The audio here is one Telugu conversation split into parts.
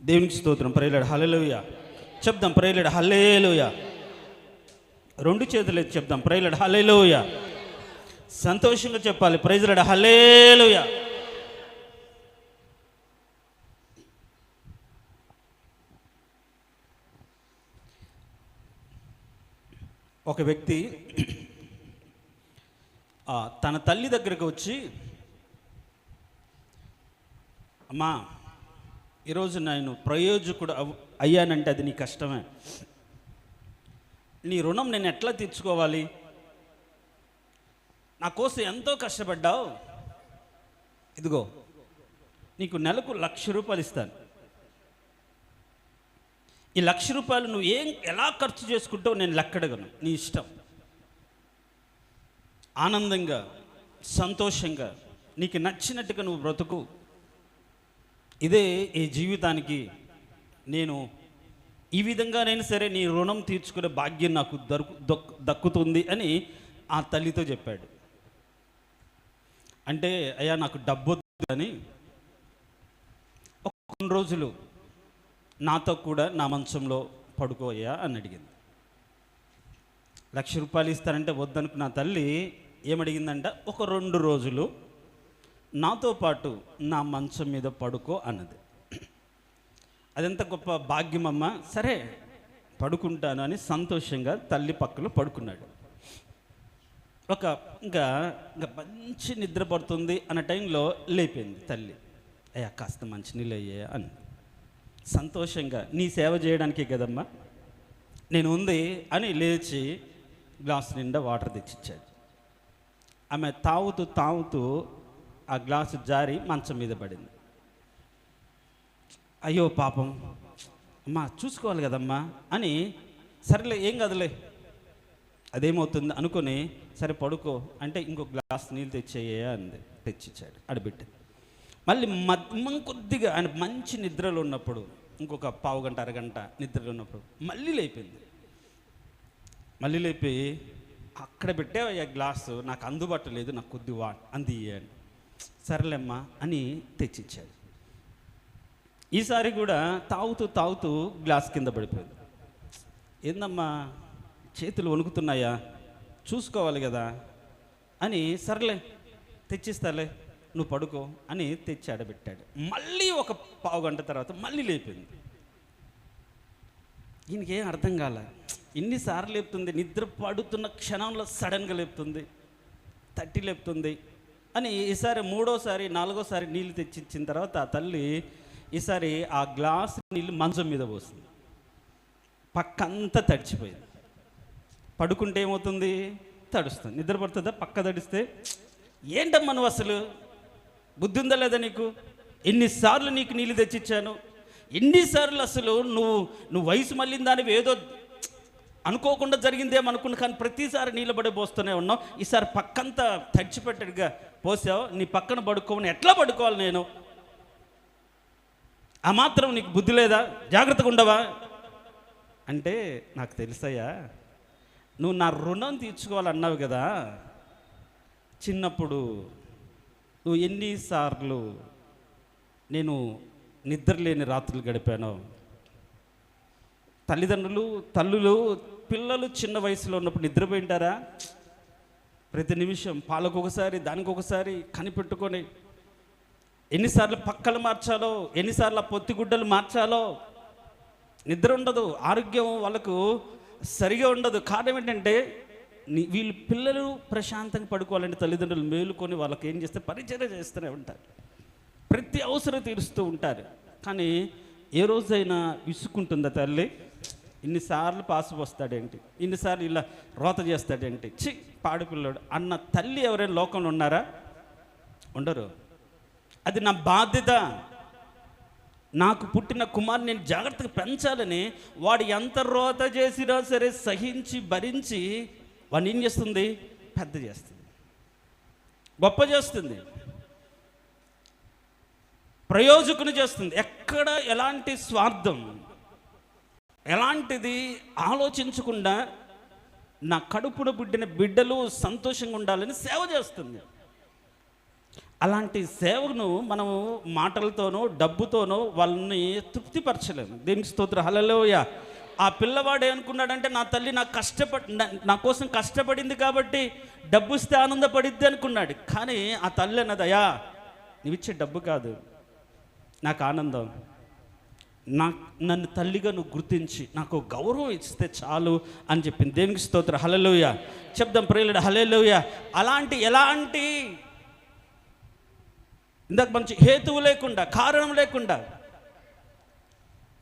దేవునికి స్తోత్రం. ప్రైలాడు హల్లెలూయా చెప్దాం. ప్రైలాడు హల్లెలూయా. రెండు చేతులు ఎత్తి చెప్దాం. ప్రైలాడు హల్లెలూయా. సంతోషంగా చెప్పాలి. ప్రైజ్లాడు హల్లెలూయా. ఒక వ్యక్తి తన తల్లి దగ్గరకు వచ్చి, అమ్మా, ఈరోజు నేను ప్రయోజకుడు అయ్యానంటే అది నీ కష్టమే. నీ రుణం నేను ఎట్లా తీర్చుకోవాలి? నా కోసం ఎంతో కష్టపడ్డావు, ఇదిగో నీకు నెలకు 1,00,000 రూపాయలు ఇస్తాను. ఈ 1,00,000 రూపాయలు నువ్వు ఎలా ఖర్చు చేసుకుంటావు నేను లెక్కడగను, నీ ఇష్టం. ఆనందంగా సంతోషంగా నీకు నచ్చినట్టుగా నువ్వు బ్రతుకు. ఇదే ఈ జీవితానికి నేను ఈ విధంగానైనా సరే నీ రుణం తీర్చుకునే భాగ్యం నాకు దక్కుతుంది అని ఆ తల్లితో చెప్పాడు. అంటే అయ్యా నాకు డబ్బు అని కొన్ని రోజులు నాతో కూడా నా మంచంలో పడుకోయ్యా అని అడిగింది. 1,00,000 రూపాయలు ఇస్తానంటే వద్దనుకున్న తల్లి ఏమడిగిందంట, ఒక 2 రోజులు నాతో పాటు నా మంచం మీద పడుకో అన్నది. అదెంత గొప్ప భాగ్యమమ్మ. సరే పడుకుంటాను అని సంతోషంగా తల్లి పక్కలో పడుకున్నాడు. ఇంకా మంచి నిద్ర పడుతుంది అన్న టైంలో లేపింది తల్లి. అయ్యా కాస్త మంచినీళ్ళు అయ్యా అని సంతోషంగా, నీ సేవ చేయడానికే కదమ్మా నేను ఉంది అని లేచి గ్లాస్ నిండా వాటర్ తెచ్చిచ్చాడు. ఆమె తాగుతూ ఆ గ్లాసు జారి మంచం మీద పడింది. అయ్యో పాపం, అమ్మా చూసుకోవాలి కదమ్మా అని, సరేలే ఏం కదలే అదేమవుతుంది అనుకొని, సరే పడుకో అంటే ఇంకో గ్లాస్ నీళ్ళు తెచ్చేయ అంది. తెచ్చిచ్చాడు, అడిపెట్టి. మళ్ళీ కొద్దిగా ఆయన మంచి నిద్రలో ఉన్నప్పుడు, ఇంకొక పావు గంట అరగంట నిద్రలో ఉన్నప్పుడు మళ్ళీ లేపింది. మళ్ళీ లేపి, అక్కడ పెట్టేవయ్యా గ్లాసు, నాకు అందుబాటు లేదు, నాకు కొద్ది అంది అని. సరేలేమ్మా అని తెచ్చిచ్చాడు. ఈసారి కూడా తాగుతూ గ్లాస్ కింద పడిపోయింది. ఏందమ్మా చేతులు వణుకుతున్నాయా, చూసుకోవాలి కదా అని, సర్లే తెచ్చిస్తాలే నువ్వు పడుకో అని తెచ్చి ఆడబెట్టాడు. మళ్ళీ ఒక పావు గంట తర్వాత మళ్ళీ లేపింది. ఈయనకేం అర్థం కాల, ఎన్నిసార్లు లేపుతుంది, నిద్ర పడుతున్న క్షణంలో సడన్గా లేపుతుంది, తట్టి లేపుతుంది అని. ఈసారి 3వసారి 4వసారి నీళ్ళు తెచ్చిచ్చిన తర్వాత ఆ తల్లి ఈసారి ఆ గ్లాస్ నీళ్ళు మంచం మీద పోసింది. పక్కంతా తడిచిపోయింది. పడుకుంటే ఏమవుతుంది, తడుస్తుంది. నిద్ర పడుతుందా? పక్క తడిస్తే ఏంటమ్మా నువ్వు అసలు బుద్ధి ఉందా లేదా నీకు? ఎన్నిసార్లు నీకు నీళ్ళు తెచ్చిచ్చాను, ఎన్నిసార్లు అసలు నువ్వు వయసు మళ్ళిన దానివి ఏదో అనుకోకుండా జరిగిందేమనుకున్నా, కానీ ప్రతిసారి నీళ్ళు పడి పోస్తూనే ఉన్నావు. ఈసారి పక్కంతా తడిచిపెట్టడుగా పోసావు, నీ పక్కన పడుకోమని ఎట్లా పడుకోవాలి నేను? ఆ మాత్రం నీకు బుద్ధి లేదా? జాగ్రత్తగా ఉండవా అంటే, నాకు తెలుసయ్యా, నువ్వు నా రుణం తీర్చుకోవాలన్నావు కదా. చిన్నప్పుడు నువ్వు ఎన్నిసార్లు నేను నిద్రలేని రాత్రులు గడిపాను. తల్లులు పిల్లలు చిన్న వయసులో ఉన్నప్పుడు నిద్రపోయింటారా? ప్రతి నిమిషం పాలకొకసారి దానికొకసారి కనిపెట్టుకొని ఎన్నిసార్లు పక్కలు మార్చాలో, ఎన్నిసార్లు పొత్తిగుడ్డలు మార్చాలో. నిద్ర ఉండదు, ఆరోగ్యం వాళ్ళకు సరిగా ఉండదు. కారణం ఏంటంటే వీళ్ళు పిల్లలు ప్రశాంతంగా పడుకోవాలంటే తల్లిదండ్రులు మేలుకొని వాళ్ళకి ఏం చేస్తే పరిచర్య చేస్తూనే ఉంటారు, ప్రతి అవసరం తీరుస్తూ ఉంటారు. కానీ ఏ రోజైనా విసుక్కుంటుందా తల్లి? ఇన్నిసార్లు పాసు వస్తాడేంటి, ఇన్నిసార్లు ఇలా రోత చేస్తాడేంటి, పాడుపిల్లడు అన్న తల్లి ఎవరైనా లోకంలో ఉన్నారా? ఉండరు. అది నా బాధ్యత. నాకు పుట్టిన కుమారుని నేను జాగ్రత్తగా పెంచాలని వాడు ఎంత రోత చేసినా సరే సహించి భరించి వాడిని ఏం చేస్తుంది? పెద్ద చేస్తుంది, గొప్ప చేస్తుంది, ప్రయోజకుని చేస్తుంది. ఎక్కడ ఎలాంటి స్వార్థం, ఎలాంటిది ఆలోచించకుండా నా కడుపున పుట్టిన బిడ్డలు సంతోషంగా ఉండాలని సేవ చేస్తుంది. అలాంటి సేవను మనము మాటలతోనో డబ్బుతోనో వాళ్ళని తృప్తిపరచలేము. దేనికి స్తోత్రం, హల్లెలూయా. ఆ పిల్లవాడు ఏమనుకున్నాడంటే, నా తల్లి నా కోసం కష్టపడింది కాబట్టి డబ్బు ఇస్తే ఆనందపడిద్ది అనుకున్నాడు. కానీ ఆ తల్లి అన్నదయ్యా, నువ్విచ్చే డబ్బు కాదు నాకు ఆనందం, నన్ను తల్లిగా నువ్వు గుర్తించి నాకు గౌరవం ఇస్తే చాలు అని చెప్పింది. దేవునికి స్తోత్రం, హల్లెలూయా. చెప్దాం ప్రియులారా, హల్లెలూయా. ఎలాంటి ఇందాక మంచి హేతువు లేకుండా, కారణం లేకుండా,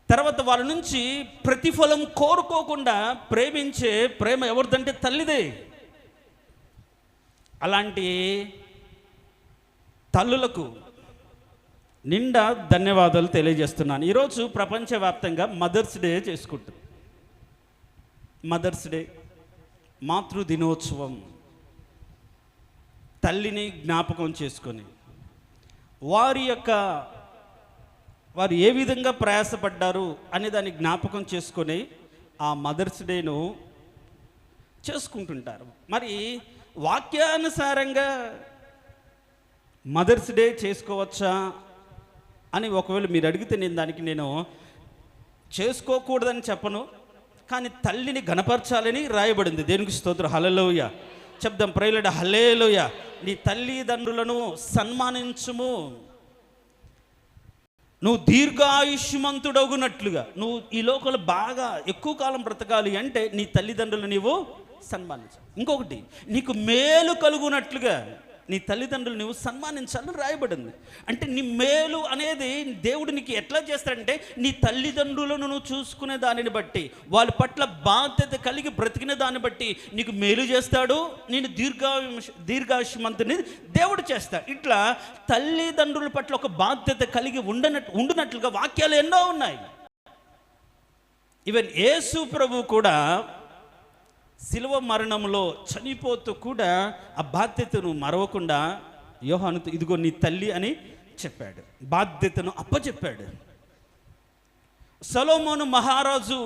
తర్వాత వాళ్ళ నుంచి ప్రతిఫలం కోరుకోకుండా ప్రేమించే ప్రేమ ఎవరిదంటే తల్లిదే. అలాంటి తల్లులకు నిండా ధన్యవాదాలు తెలియజేస్తున్నాను. ఈరోజు ప్రపంచవ్యాప్తంగా మదర్స్ డే చేసుకుంటుంది. మదర్స్ డే, మాతృ దినోత్సవం. తల్లిని జ్ఞాపకం చేసుకొని వారు ఏ విధంగా ప్రయాసపడ్డారు అనే దాన్ని జ్ఞాపకం చేసుకొని ఆ మదర్స్ డేను చేసుకుంటుంటారు. మరి వాక్యానుసారంగా మదర్స్ డే చేసుకోవచ్చా అని ఒకవేళ మీరు అడిగితే నేను చేసుకోకూడదని చెప్పను, కానీ తల్లిని ఘనపరచాలని రాయబడింది. దేనికి స్తోత్రం, హల్లెలూయా. చెప్దాం ప్రియులారా, హల్లెలూయా. నీ తల్లిదండ్రులను సన్మానించుము, నువ్వు దీర్ఘాయుష్మంతుడగునట్లుగా. నువ్వు ఈ లోకంలో బాగా ఎక్కువ కాలం బ్రతకాలి అంటే నీ తల్లిదండ్రులు నీవు సన్మానించాలి. ఇంకొకటి, నీకు మేలు కలుగునట్లుగా నీ తల్లిదండ్రులు నువ్వు సన్మానించాలని రాయబడింది. అంటే నీ మేలు అనేది దేవుడు నీకు ఎట్లా చేస్తాడంటే, నీ తల్లిదండ్రులను నువ్వు చూసుకునే దానిని బట్టి, వాళ్ళ పట్ల బాధ్యత కలిగి బ్రతికిన దాన్ని బట్టి నీకు మేలు చేస్తాడు. నేను దీర్ఘాయుష్మంతుని దేవుడు చేస్తాడు. ఇట్లా తల్లిదండ్రుల పట్ల ఒక బాధ్యత కలిగి ఉండునట్లుగా వాక్యాలు ఎన్నో ఉన్నాయి. ఈవెన్ యేసు ప్రభు కూడా శిలువ మరణంలో చనిపోతూ కూడా ఆ బాధ్యతను మరవకుండా యోహానుతో ఇదిగో నీ తల్లి అని చెప్పాడు, బాధ్యతను అప్పచెప్పాడు. సొలొమోను మహారాజు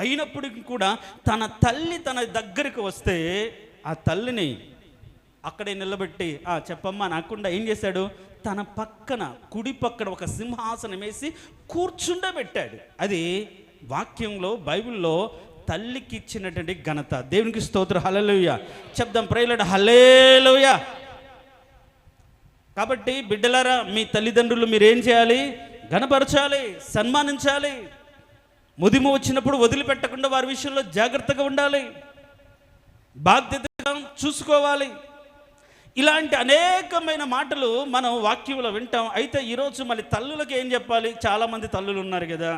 అయినప్పటికీ కూడా తన తల్లి తన దగ్గరికి వస్తే ఆ తల్లిని అక్కడే నిలబెట్టి చెప్పమ్మా నాకుండా ఏం చేశాడు, తన పక్కన కుడి పక్కన ఒక సింహాసనం వేసి కూర్చుండబెట్టాడు. అది వాక్యంలో, బైబిల్లో తల్లికి ఇచ్చినటువంటి ఘనత. దేవునికి స్తోత్రం, హల్లెలూయా. చెప్దాం ప్రియులారా, హల్లెలూయా. కాబట్టి బిడ్డలారా, మీ తల్లిదండ్రులు మీరేం చేయాలి, ఘనపరచాలి, సన్మానించాలి. ముదిము వచ్చినప్పుడు వదిలిపెట్టకుండా వారి విషయంలో జాగ్రత్తగా ఉండాలి, బాధ్యతగా చూసుకోవాలి. ఇలాంటి అనేకమైన మాటలు మనం వాక్యంలో వింటాం. అయితే ఈరోజు మళ్ళీ తల్లులకు ఏం చెప్పాలి? చాలామంది తల్లులు ఉన్నారు కదా.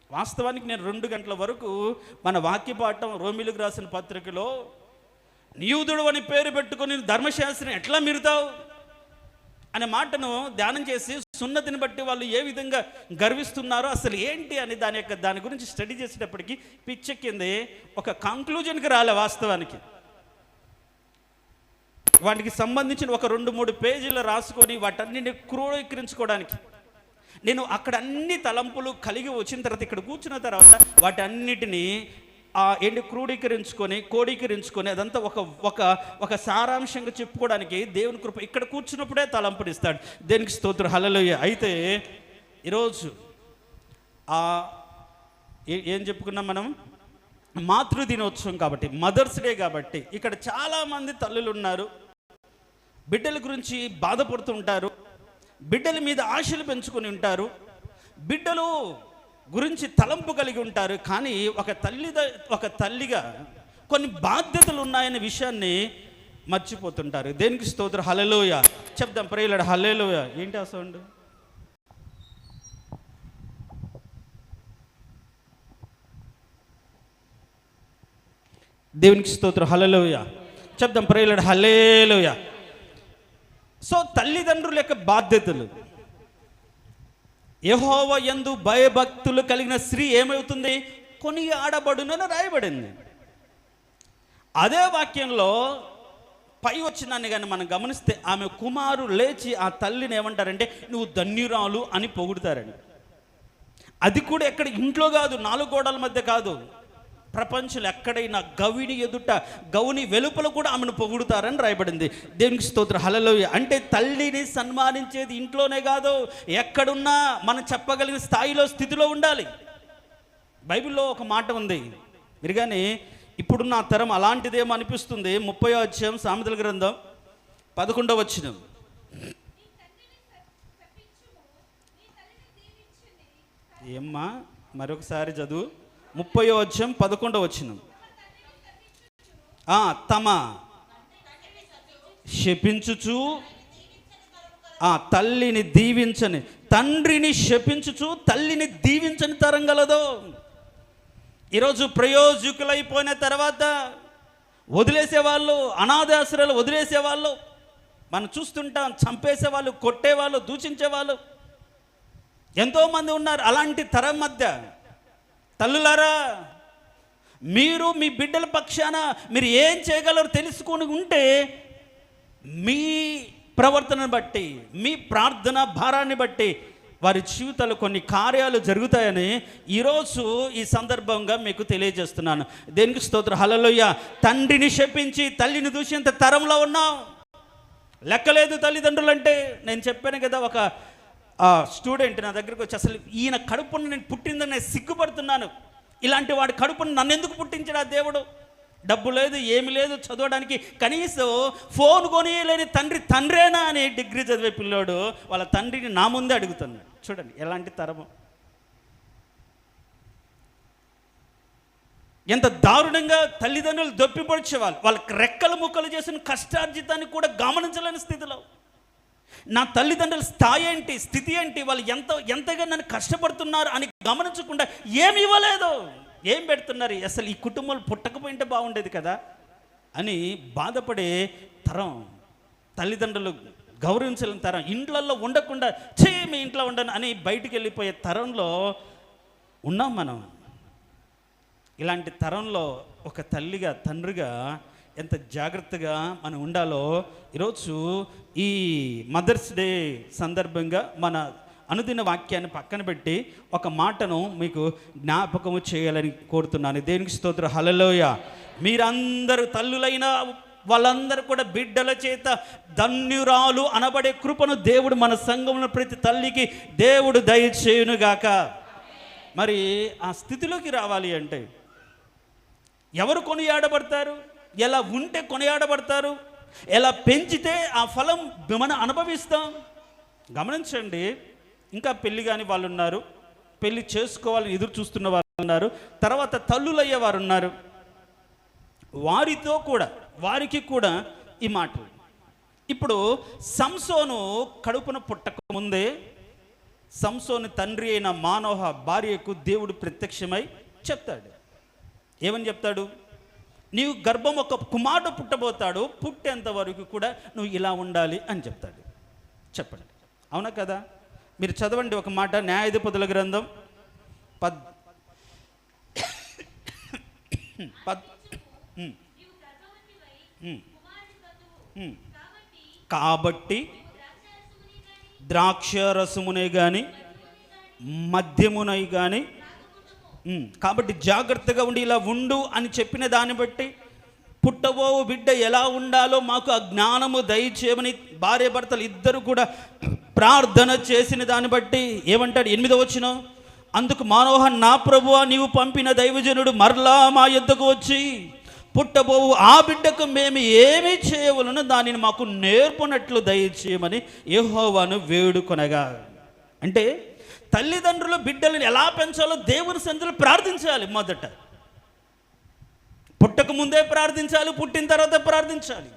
వాస్తవానికి నేను 2 గంటల వరకు మన వాక్యపాఠం రోమిలకు రాసిన పత్రికలో, నియూదుడు అని పేరు పెట్టుకొని ధర్మశాస్త్రం ఎట్లా మీరుతావు అనే మాటను ధ్యానం చేసి, సున్నతిని బట్టి వాళ్ళు ఏ విధంగా గర్విస్తున్నారో అసలు ఏంటి అని దాని గురించి స్టడీ చేసేటప్పటికి పిచ్చెక్కింది. ఒక కంక్లూజన్కి రాలే. వాస్తవానికి వాటికి సంబంధించిన ఒక 2-3 పేజీలు రాసుకొని వాటన్నిటిని క్రోడీకరించుకోవడానికి నేను అక్కడ అన్ని తలంపులు కలిగి వచ్చిన తర్వాత ఇక్కడ కూర్చున్న తర్వాత వాటన్నిటినీ కోడీకరించుకొని అదంతా ఒక సారాంశంగా చెప్పుకోవడానికి దేవుని కృప ఇక్కడ కూర్చున్నప్పుడే తలంపునిస్తాడు. దేనికి స్తోత్రం, హల్లెలూయా. అయితే ఈరోజు ఏం చెప్పుకున్నాం మనం? మాతృ దినోత్సవం కాబట్టి, మదర్స్ డే కాబట్టి ఇక్కడ చాలామంది తల్లులు ఉన్నారు. బిడ్డల గురించి బాధపడుతూ ఉంటారు, బిడ్డల మీద ఆశలు పెంచుకొని ఉంటారు, బిడ్డలు గురించి తలంపు కలిగి ఉంటారు. కానీ ఒక తల్లిగా కొన్ని బాధ్యతలు ఉన్నాయనే విషయాన్ని మర్చిపోతుంటారు. దేనికి స్తోత్రం, హల్లెలూయా. చెప్దాం ప్రియులారా, హల్లెలూయా. ఏంటి ఆ సౌండ్? దేవునికి స్తోత్రం, హల్లెలూయా. చెప్దాం ప్రియులారా, హల్లెలూయా. సో తల్లిదండ్రుల యొక్క బాధ్యతలు, యెహోవా యందు భయభక్తులు కలిగిన స్త్రీ ఏమవుతుంది, కొనియాడబడునని రాయబడింది. అదే వాక్యంలో పై వచ్చినాన్ని కానీ మనం గమనిస్తే, ఆమె కుమారుడు లేచి ఆ తల్లిని ఏమంటారంటే నువ్వు ధన్యురాలు అని పొగుడుతారండి. అది కూడా ఎక్కడ ఇంట్లో కాదు, 4 గోడల మధ్య కాదు, ప్రపంచంలో ఎక్కడైనా గవిని ఎదుట గౌని వెలుపల కూడా ఆమెను పొగుడుతారని రాయబడింది. దేవునికి స్తోత్రం, హల్లెలూయా. అంటే తల్లిని సన్మానించేది ఇంట్లోనే కాదు, ఎక్కడున్నా మనం చెప్పగలిగిన స్థాయిలో స్థితిలో ఉండాలి. బైబిల్లో ఒక మాట ఉంది, మీరు కానీ ఇప్పుడున్న తరం అలాంటిదేమో అనిపిస్తుంది. 30వ అధ్యాయం సామెతల గ్రంథం 11వ వచనం. ఏమ్మా మరొకసారి చదువు. 30వ అధ్యాయం 11వ వచనం. తమ శపించుచు తల్లిని దీవించని, తండ్రిని శపించుచు తల్లిని దీవించని తరం గలదో. ఈరోజు ప్రయోజకులైపోయిన తర్వాత వదిలేసేవాళ్ళు, అనాథాశ్రయాలు వదిలేసేవాళ్ళు మనం చూస్తుంటాం. చంపేసేవాళ్ళు, కొట్టేవాళ్ళు, దూషించేవాళ్ళు ఎంతోమంది ఉన్నారు. అలాంటి తరం మధ్య తల్లులారా, మీరు మీ బిడ్డల పక్షాన మీరు ఏం చేయగలరో తెలుసుకొని ఉంటే మీ ప్రవర్తనను బట్టి, మీ ప్రార్థన భారాన్ని బట్టి వారి జీవితాలు కొన్ని కార్యాలు జరుగుతాయని ఈరోజు ఈ సందర్భంగా మీకు తెలియజేస్తున్నాను. దేనికి స్తోత్రం, హల్లెలూయా. తండ్రిని శపించి తల్లిని దూషించే తరంలో ఉన్నాం. లెక్కలేదు తల్లిదండ్రులు అంటే. నేను చెప్పాను కదా, ఒక స్టూడెంట్ నా దగ్గరికి వచ్చి, అసలు ఈయన కడుపును నేను పుట్టిందని నేను సిగ్గుపడుతున్నాను, ఇలాంటి వాడి కడుపును నన్ను ఎందుకు పుట్టించాడు ఆ దేవుడు? డబ్బు లేదు, ఏమి లేదు, చదవడానికి కనీసం ఫోన్ కొనియలేని తండ్రేనా అని డిగ్రీ చదివే పిల్లోడు వాళ్ళ తండ్రిని నా ముందే అడుగుతున్నాడు. చూడండి ఎలాంటి తరము, ఎంత దారుణంగా తల్లిదండ్రులు దొప్పిపడిచేవాళ్ళు. వాళ్ళకి రెక్కలు ముక్కలు చేసిన కష్టార్జితాన్ని కూడా గమనించలేని స్థితిలో. నా తల్లిదండ్రుల స్థాయి ఏంటి, స్థితి ఏంటి, వాళ్ళు ఎంతగా నన్ను కష్టపడుతున్నారు అని గమనించకుండా ఏమి ఇవ్వలేదు, ఏం పెడుతున్నారు, అసలు ఈ కుటుంబాలు పుట్టకపోయింటే బాగుండేది కదా అని బాధపడే తరం, తల్లిదండ్రులు గౌరవించలేని తరం, ఇంట్లల్లో ఉండకుండా మీ ఇంట్లో ఉండను అని బయటికి వెళ్ళిపోయే తరంలో ఉన్నాం మనం. ఇలాంటి తరంలో ఒక తల్లిగా, తండ్రిగా ఎంత జాగ్రత్తగా మనం ఉండాలో ఈరోజు ఈ మదర్స్ డే సందర్భంగా మన అనుదిన వాక్యాన్ని పక్కన పెట్టి ఒక మాటను మీకు జ్ఞాపకము చేయాలని కోరుతున్నాను. దేనికి స్తోత్రం, హల్లెలూయా. మీరందరూ తల్లులైన వాళ్ళందరూ కూడా బిడ్డల చేత ధన్యురాలు అనబడే కృపను దేవుడు మన సంఘంలో ప్రతి తల్లికి దేవుడు దయచేయునుగాక. మరి ఆ స్థితిలోకి రావాలి అంటే ఎవరు కొనియాడబడతారు, ఎలా ఉంటే కొనియాడబడతారు, ఎలా పెంచితే ఆ ఫలం మనం అనుభవిస్తాం. గమనించండి, ఇంకా పెళ్ళి కాని వాళ్ళు ఉన్నారు, పెళ్ళి చేసుకోవాలని ఎదురు చూస్తున్న వాళ్ళు ఉన్నారు, తర్వాత తల్లులయ్యే వారు ఉన్నారు. వారికి కూడా ఈ మాటలు. ఇప్పుడు సంసోను కడుపున పుట్టక ముందే సంసోను తండ్రి అయిన మానోహ భార్యకు దేవుడు ప్రత్యక్షమై చెప్తాడు. ఏమని చెప్తాడు? నీవు గర్భం ఒక కుమారుడు పుట్టబోతాడు, పుట్టేంత వరకు కూడా నువ్వు ఇలా ఉండాలి అని చెప్తాడు. చెప్పండి, అవునా కదా? మీరు చదవండి ఒక మాట, న్యాయాధిపతుల గ్రంథం కాబట్టి ద్రాక్షరసమునే కానీ మద్యమునై కానీ, కాబట్టి జాగ్రత్తగా ఉండి ఇలా ఉండు అని చెప్పిన దాన్ని బట్టి పుట్టబో బిడ్డ ఎలా ఉండాలో మాకు ఆ జ్ఞానము దయచేయమని భార్య భర్తలు ఇద్దరు కూడా ప్రార్థన చేసిన దాన్ని బట్టి ఏమంటాడు? 8వ వచనం, అందుకు మానోహ, నా ప్రభువా, నీవు పంపిన దైవజనుడు మరలా మా యొద్దకు వచ్చి పుట్టబోవు ఆ బిడ్డకు మేము ఏమి చేయవలనో దానిని మాకు నేర్పునట్లు దయచేయమని యెహోవాను వేడుకొనగా. అంటే తల్లిదండ్రులు బిడ్డలను ఎలా పెంచాలో దేవుని సన్నిధిలో ప్రార్థించాలి. మొదట పుట్టక ముందే ప్రార్థించాలి, పుట్టిన తర్వాత ప్రార్థించాలి.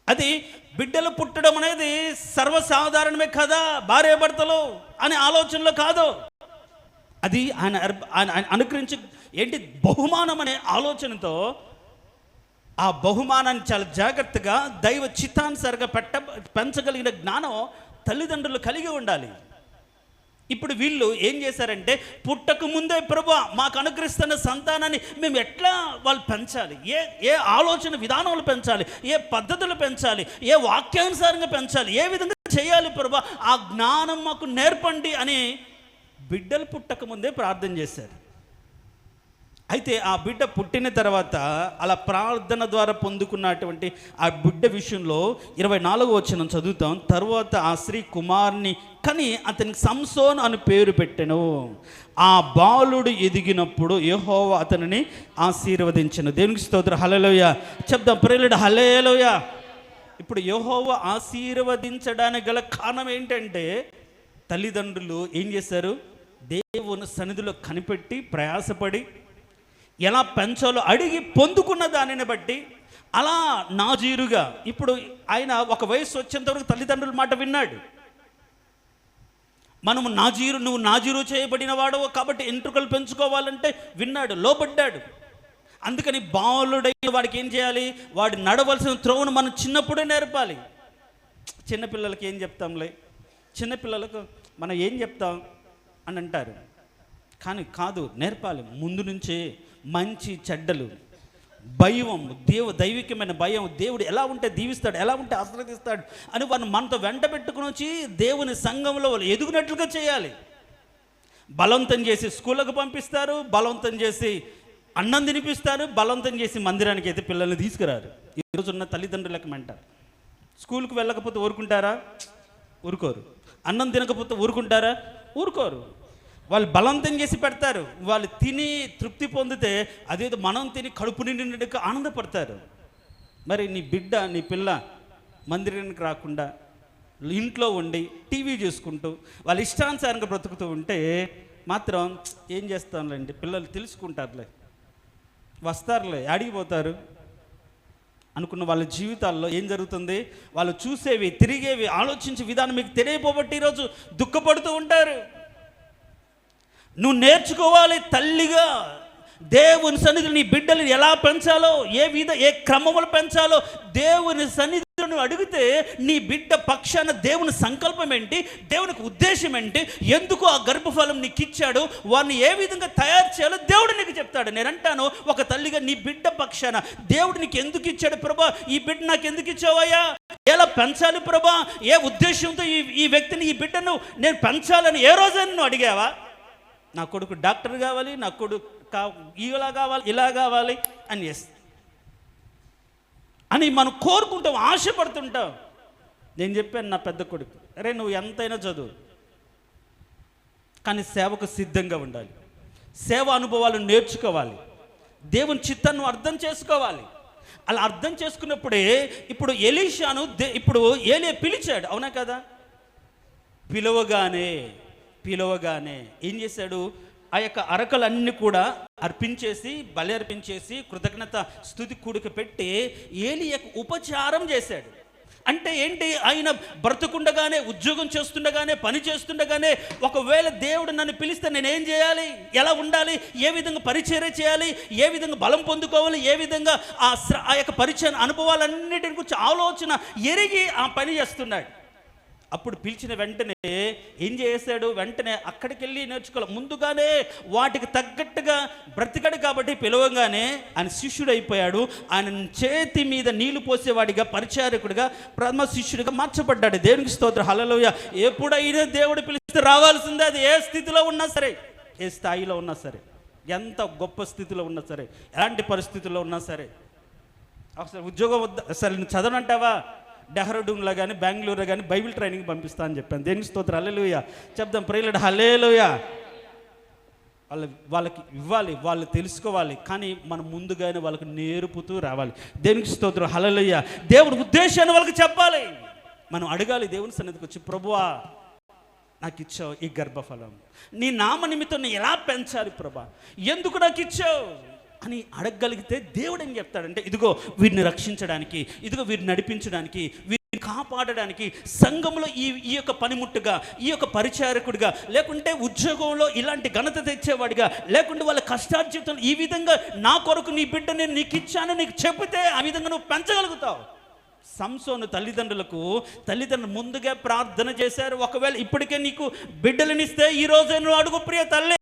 అది బిడ్డలు పుట్టడం అనేది సర్వసాధారణమే కదా భార్య భర్తలు అనే ఆలోచనలో కాదు. అది ఆయన అనుకరించి ఏంటి, బహుమానం అనే ఆలోచనతో ఆ బహుమానాన్ని చాలా జాగ్రత్తగా దైవ చిత్తానుసారంగా పెంచగలిగిన జ్ఞానం తల్లిదండ్రులు కలిగి ఉండాలి. ఇప్పుడు వీళ్ళు ఏం చేశారంటే, పుట్టక ముందే ప్రభువా మాకు అనుగ్రహిస్తున్న సంతానాన్ని మేము ఎట్లా వాళ్ళు పెంచాలి, ఏ ఆలోచన విధానాలు పెంచాలి, ఏ పద్ధతులు పెంచాలి, ఏ వాక్యానుసారంగా పెంచాలి, ఏ విధంగా చేయాలి ప్రభువా, ఆ జ్ఞానం మాకు నేర్పండి అని బిడ్డలు పుట్టక ముందే ప్రార్థన చేశారు. అయితే ఆ బిడ్డ పుట్టిన తర్వాత అలా ప్రార్థన ద్వారా పొందుకున్నటువంటి ఆ బిడ్డ విషయంలో 24వ వచనం చదువుతాం. తర్వాత ఆ స్త్రీ కుమారుని కని అతనికి సంసోన్ అని పేరు పెట్టెను. ఆ బాలుడు ఎదిగినప్పుడు యెహోవా అతనిని ఆశీర్వదించెను. దేవునికి స్తోత్రం. హల్లెలూయా చెప్దాం. ప్రియులారా హల్లెలూయా. ఇప్పుడు యెహోవా ఆశీర్వదించడానికి గల కారణం ఏంటంటే తల్లిదండ్రులు ఏం చేశారు? దేవుని సన్నిధిలో కనిపెట్టి ప్రయాసపడి ఎలా పెంచాలో అడిగి పొందుకున్న దానిని బట్టి అలా నాజీరుగా ఇప్పుడు ఆయన ఒక వయసు వచ్చేంత వరకు తల్లిదండ్రుల మాట విన్నాడు. మనము నువ్వు నాజీరు చేయబడిన వాడవు కాబట్టి ఎంట్రుకలు పెంచుకోవాలంటే విన్నాడు, లోబడ్డాడు. అందుకని బాలుడైన వాడికి ఏం చేయాలి? వాడు నడవలసిన త్రోవను మనం చిన్నప్పుడే నేర్పాలి. చిన్నపిల్లలకి ఏం చెప్తాంలే, చిన్నపిల్లలకు మనం ఏం చెప్తాం అని అంటారు. కానీ కాదు, నేర్పాలి ముందు నుంచే. మంచి చెడ్డలు, భయం, దైవికమైన భయం, దేవుడు ఎలా ఉంటే దీవిస్తాడు, ఎలా ఉంటే ఆశీర్వదిస్తాడు అని వారిని మనతో వెంట పెట్టుకుని వచ్చి దేవుని సంఘంలో వాళ్ళు ఎదుగునట్లుగా చేయాలి. బలవంతం చేసి స్కూళ్ళకు పంపిస్తారు, బలవంతం చేసి అన్నం తినిపిస్తారు, బలవంతం చేసి మందిరానికి అయితే పిల్లల్ని తీసుకురారు. ఈరోజు ఉన్న తల్లిదండ్రులకు మెంటారు. స్కూల్కి వెళ్ళకపోతే ఊరుకుంటారా? ఊరుకోరు. అన్నం తినకపోతే ఊరుకుంటారా? ఊరుకోరు. వాళ్ళు బలవంతం చేసి పెడతారు. వాళ్ళు తిని తృప్తి పొందితే అదేదో మనం తిని కడుపు నిండినట్టుగా ఆనందపడతారు. మరి నీ బిడ్డ, నీ పిల్ల మందిరానికి రాకుండా ఇంట్లో ఉండి టీవీ చూసుకుంటూ వాళ్ళ ఇష్టానుసారంగా బ్రతుకుతూ ఉంటే మాత్రం ఏం చేస్తానులేండి, పిల్లలు తెలుసుకుంటారులే, వస్తారులే, అడిగిపోతారు అనుకున్న వాళ్ళ జీవితాల్లో ఏం జరుగుతుంది? వాళ్ళు చూసేవి, తిరిగేవి, ఆలోచించే విధానం మీకు తెలియపోబట్టి ఈరోజు దుఃఖపడుతూ ఉంటారు. నువ్వు నేర్చుకోవాలి తల్లిగా దేవుని సన్నిధిలో నీ బిడ్డలు ఎలా పెంచాలో, ఏ క్రమంలో పెంచాలో దేవుని సన్నిధిలో నువ్వు అడిగితే నీ బిడ్డ పక్షాన దేవుని సంకల్పం ఏంటి, దేవునికి ఉద్దేశం ఏంటి, ఎందుకు ఆ గర్భఫలం నీకు ఇచ్చాడు, వారిని ఏ విధంగా తయారు చేయాలో దేవుడు నీకు చెప్తాడు. నేను అంటాను, ఒక తల్లిగా నీ బిడ్డ పక్షాన దేవుడు నీకు ఎందుకు ఇచ్చాడు ప్రభా, ఈ బిడ్డ నాకు ఎందుకు ఇచ్చావయ్యా, ఎలా పెంచాలి ప్రభా, ఏ ఉద్దేశంతో ఈ వ్యక్తిని, ఈ బిడ్డను నేను పెంచాలని ఏ రోజైనా నువ్వు అడిగావా? నా కొడుకు డాక్టర్ కావాలి, నా కొడుకు ఇలా కావాలి, ఇలా కావాలి అని మనం కోరుకుంటాం, ఆశపడుతుంటాం. నేను చెప్పాను నా పెద్ద కొడుకు, అరే నువ్వు ఎంతైనా చదువు, కానీ సేవకు సిద్ధంగా ఉండాలి, సేవ అనుభవాలు నేర్చుకోవాలి, దేవుని చిత్తాన్ని అర్థం చేసుకోవాలి. అలా అర్థం చేసుకున్నప్పుడే ఇప్పుడు ఎలీషాను ఇప్పుడు ఏలియా పిలిచాడు, అవునా కదా? పిలవగానే ఏం చేశాడు? ఆ యొక్క అరకలన్నీ కూడా బలి అర్పించేసి కృతజ్ఞత స్తుతి కూడిక పెట్టి ఏలియాకు ఉపచారం చేశాడు. అంటే ఏంటి? ఆయన బ్రతుకుండగానే, ఉద్యోగం చేస్తుండగానే, పని చేస్తుండగానే ఒకవేళ దేవుడు నన్ను పిలిస్తే నేనేం చేయాలి, ఎలా ఉండాలి, ఏ విధంగా పరిచర్య చేయాలి, ఏ విధంగా బలం పొందుకోవాలి, ఏ విధంగా ఆ యొక్క పరిచయ అనుభవాలన్నిటిని గురించి ఆలోచన ఎరిగి ఆ పని చేస్తున్నాడు. అప్పుడు పిలిచిన వెంటనే ఏం చేశాడు? వెంటనే అక్కడికి వెళ్ళి నేర్చుకోవాలి. ముందుగానే వాటికి తగ్గట్టుగా బ్రతికాడు కాబట్టి పిలవగానే ఆయన శిష్యుడు అయిపోయాడు. ఆయన చేతి మీద నీళ్లు పోసేవాడిగా, పరిచారకుడిగా, ప్రథమ శిష్యుడిగా మార్చబడ్డాడు. దేవునికి స్తోత్రం. హల్లెలూయా. ఎప్పుడైనా దేవుడు పిలిస్తే రావాల్సిందే. అది ఏ స్థితిలో ఉన్నా సరే, ఏ స్థాయిలో ఉన్నా సరే, ఎంత గొప్ప స్థితిలో ఉన్నా సరే, ఎలాంటి పరిస్థితుల్లో ఉన్నా సరే. అసలు ఉద్యోగం వద్ద, అసలు నువ్వు చదవనంటావా? డెహ్రాడూన్లో కానీ బెంగళూరులో కానీ బైబిల్ ట్రైనింగ్ పంపిస్తా అని చెప్పాను. దేవునికి స్తోత్రం. హల్లెలూయా చెప్దాం. ప్రియులారా హల్లెలూయా. వాళ్ళకి ఇవ్వాలి, వాళ్ళు తెలుసుకోవాలి, కానీ మనం ముందుగానే వాళ్ళకి నేర్పుతూ రావాలి. దేవునికి స్తోత్రం. హల్లెలూయా. దేవుని ఉద్దేశాన్ని వాళ్ళకి చెప్పాలి. మనం అడగాలి దేవుని సన్నిధికి వచ్చి, ప్రభువా నాకు ఇచ్చావు ఈ గర్భఫలం, నీ నామ నిమిత్తం ఎలా పెంచాలి ప్రభా, ఎందుకు నాకు ఇచ్చావు అని అడగగలిగితే దేవుడు ఏం చెప్తాడంటే, ఇదిగో వీరిని రక్షించడానికి, ఇదిగో వీరిని నడిపించడానికి, వీరిని కాపాడడానికి, సంఘంలో ఈ యొక్క పనిముట్టుగా, ఈ యొక్క పరిచారకుడిగా, లేకుంటే ఉద్యోగంలో ఇలాంటి ఘనత తెచ్చేవాడిగా, లేకుంటే వాళ్ళ కష్టార్జితం ఈ విధంగా నా కొరకు నీ బిడ్డ నేను నీకు ఇచ్చాను నీకు చెబితే ఆ విధంగా నువ్వు పెంచగలుగుతావు. సంసోను తల్లిదండ్రులు ముందుగా ప్రార్థన చేశారు. ఒకవేళ ఇప్పటికే నీకు బిడ్డలనిస్తే ఈరోజే నువ్వు అడుగు, ప్రియ తల్లి,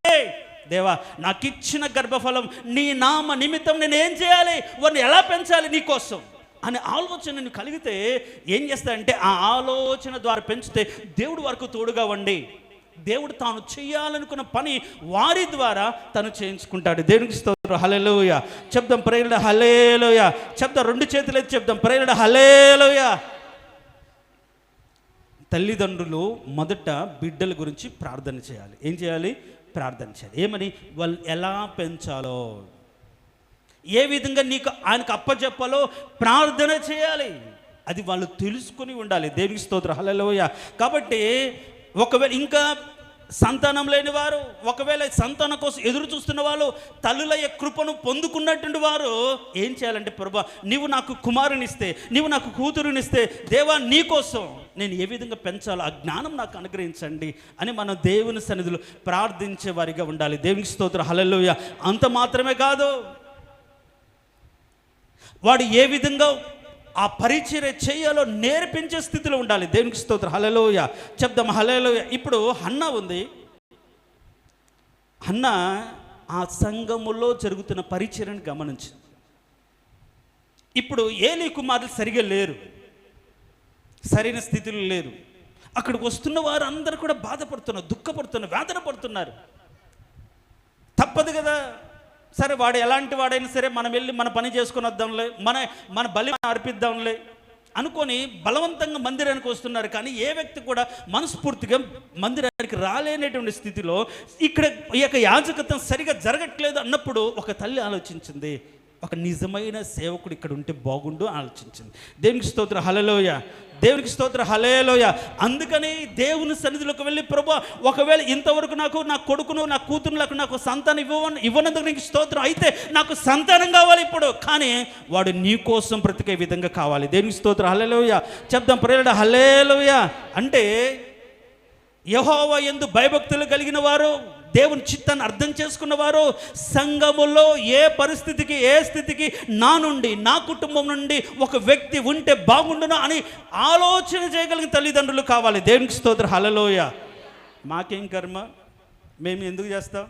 దేవా నాకు ఇచ్చిన గర్భఫలం నీ నామ నిమిత్తం నేను ఏం చేయాలి, వారిని ఎలా పెంచాలి నీకోసం అనే ఆలోచన నేను కలిగితే ఏం చేస్తాడంటే, ఆ ఆలోచన ద్వారా పెంచితే దేవుడు వరకు తోడుగా ఉండి దేవుడు తాను చేయాలనుకున్న పని వారి ద్వారా తను చేయించుకుంటాడు. దేవునికి స్తోత్రం. హల్లెలూయా చెప్దాం. ప్రేరణ హల్లెలూయా చెప్దాం. 2 చేతులు ఎత్తి చెప్దాం. ప్రేరణ హల్లెలూయా. తల్లిదండ్రులు మొదట బిడ్డల గురించి ప్రార్థన చేయాలి. ఏం చేయాలి? ప్రార్థన చేయాలి. ఏమని? వాళ్ళు ఎలా పెంచాలో, ఏ విధంగా నీకు ఆయనకు అప్పచెప్పాలో ప్రార్థన చేయాలి. అది వాళ్ళు తెలుసుకుని ఉండాలి. దేవునికి స్తోత్రం. హల్లెలూయా. కాబట్టి ఒకవేళ ఇంకా సంతానం లేని వారు, ఒకవేళ సంతానం కోసం ఎదురు చూస్తున్న వాళ్ళు, తల్లులయ్యే కృపను పొందుకున్నటువంటి వారు ఏం చేయాలంటే, ప్రభువా నీవు నాకు కుమారునిస్తే, నీవు నాకు కూతురునిస్తే, దేవా నీ కోసం నేను ఏ విధంగా పెంచాలో ఆ జ్ఞానం నాకు అనుగ్రహించండి అని మనం దేవుని సన్నిధిలో ప్రార్థించే వారిగా ఉండాలి. దేవునికి స్తోత్రం. హల్లెలూయా. అంత మాత్రమే కాదు, వాడు ఏ విధంగా ఆ పరిచర్య చేయాలో నేర్పించే స్థితిలో ఉండాలి. దేవునికి స్తోత్రం. హల్లెలూయా చెప్దాం. హల్లెలూయా. ఇప్పుడు హన్నా ఉంది. హన్నా ఆ సంఘములో జరుగుతున్న పరిచర్యను గమనించింది. ఇప్పుడు ఏలీ కుమారులు సరిగా లేరు, సరైన స్థితిలో లేరు. అక్కడికి వస్తున్న వారు అందరూ కూడా బాధపడుతున్నారు, దుఃఖపడుతున్నారు, వేదన పడుతున్నారు. తప్పదు కదా. సరే వాడు ఎలాంటి వాడైనా సరే మనం వెళ్ళి మన పని చేసుకొని వద్దాంలే, మన బలి అర్పిద్దాంలే అనుకొని బలవంతంగా మందిరానికి వస్తున్నారు. కానీ ఏ వ్యక్తి కూడా మనస్ఫూర్తిగా మందిరానికి రాలేనటువంటి స్థితిలో ఇక్కడ ఈ యొక్క యాజకత్వం సరిగా జరగట్లేదు అన్నప్పుడు ఒక తల్లి ఆలోచించింది, ఒక నిజమైన సేవకుడు ఇక్కడ ఉంటే బాగుండు ఆలోచించింది. దేవునికి స్తోత్రం. హల్లెలూయా. దేవునికి స్తోత్రం. హల్లెలూయా. అందుకని దేవుని సన్నిధిలోకి వెళ్ళి, ప్రభువా ఒకవేళ ఇంతవరకు నా కొడుకును నా కూతురులకు నాకు సంతానం ఇవ్వనందుకు నీకు స్తోత్రం. అయితే నాకు సంతానం కావాలి ఇప్పుడు, కానీ వాడు నీ కోసం బ్రతికే విధంగా కావాలి. దేవునికి స్తోత్రం. హల్లెలూయా చెప్దాం. ప్రేరణ హల్లెలూయా. అంటే యెహోవా యందు భయభక్తులు కలిగిన వారు, దేవుని చిత్తాన్ని అర్థం చేసుకున్నవారు, సంఘములో ఏ పరిస్థితికి ఏ స్థితికి నా నుండి నా కుటుంబం నుండి ఒక వ్యక్తి ఉంటే బాగుండును అని ఆలోచన చేయగలిగిన తల్లిదండ్రులు కావాలి. దేవునికి స్తోత్రం. హల్లెలూయా. మాకేం కర్మ, మేము ఎందుకు చేస్తాం?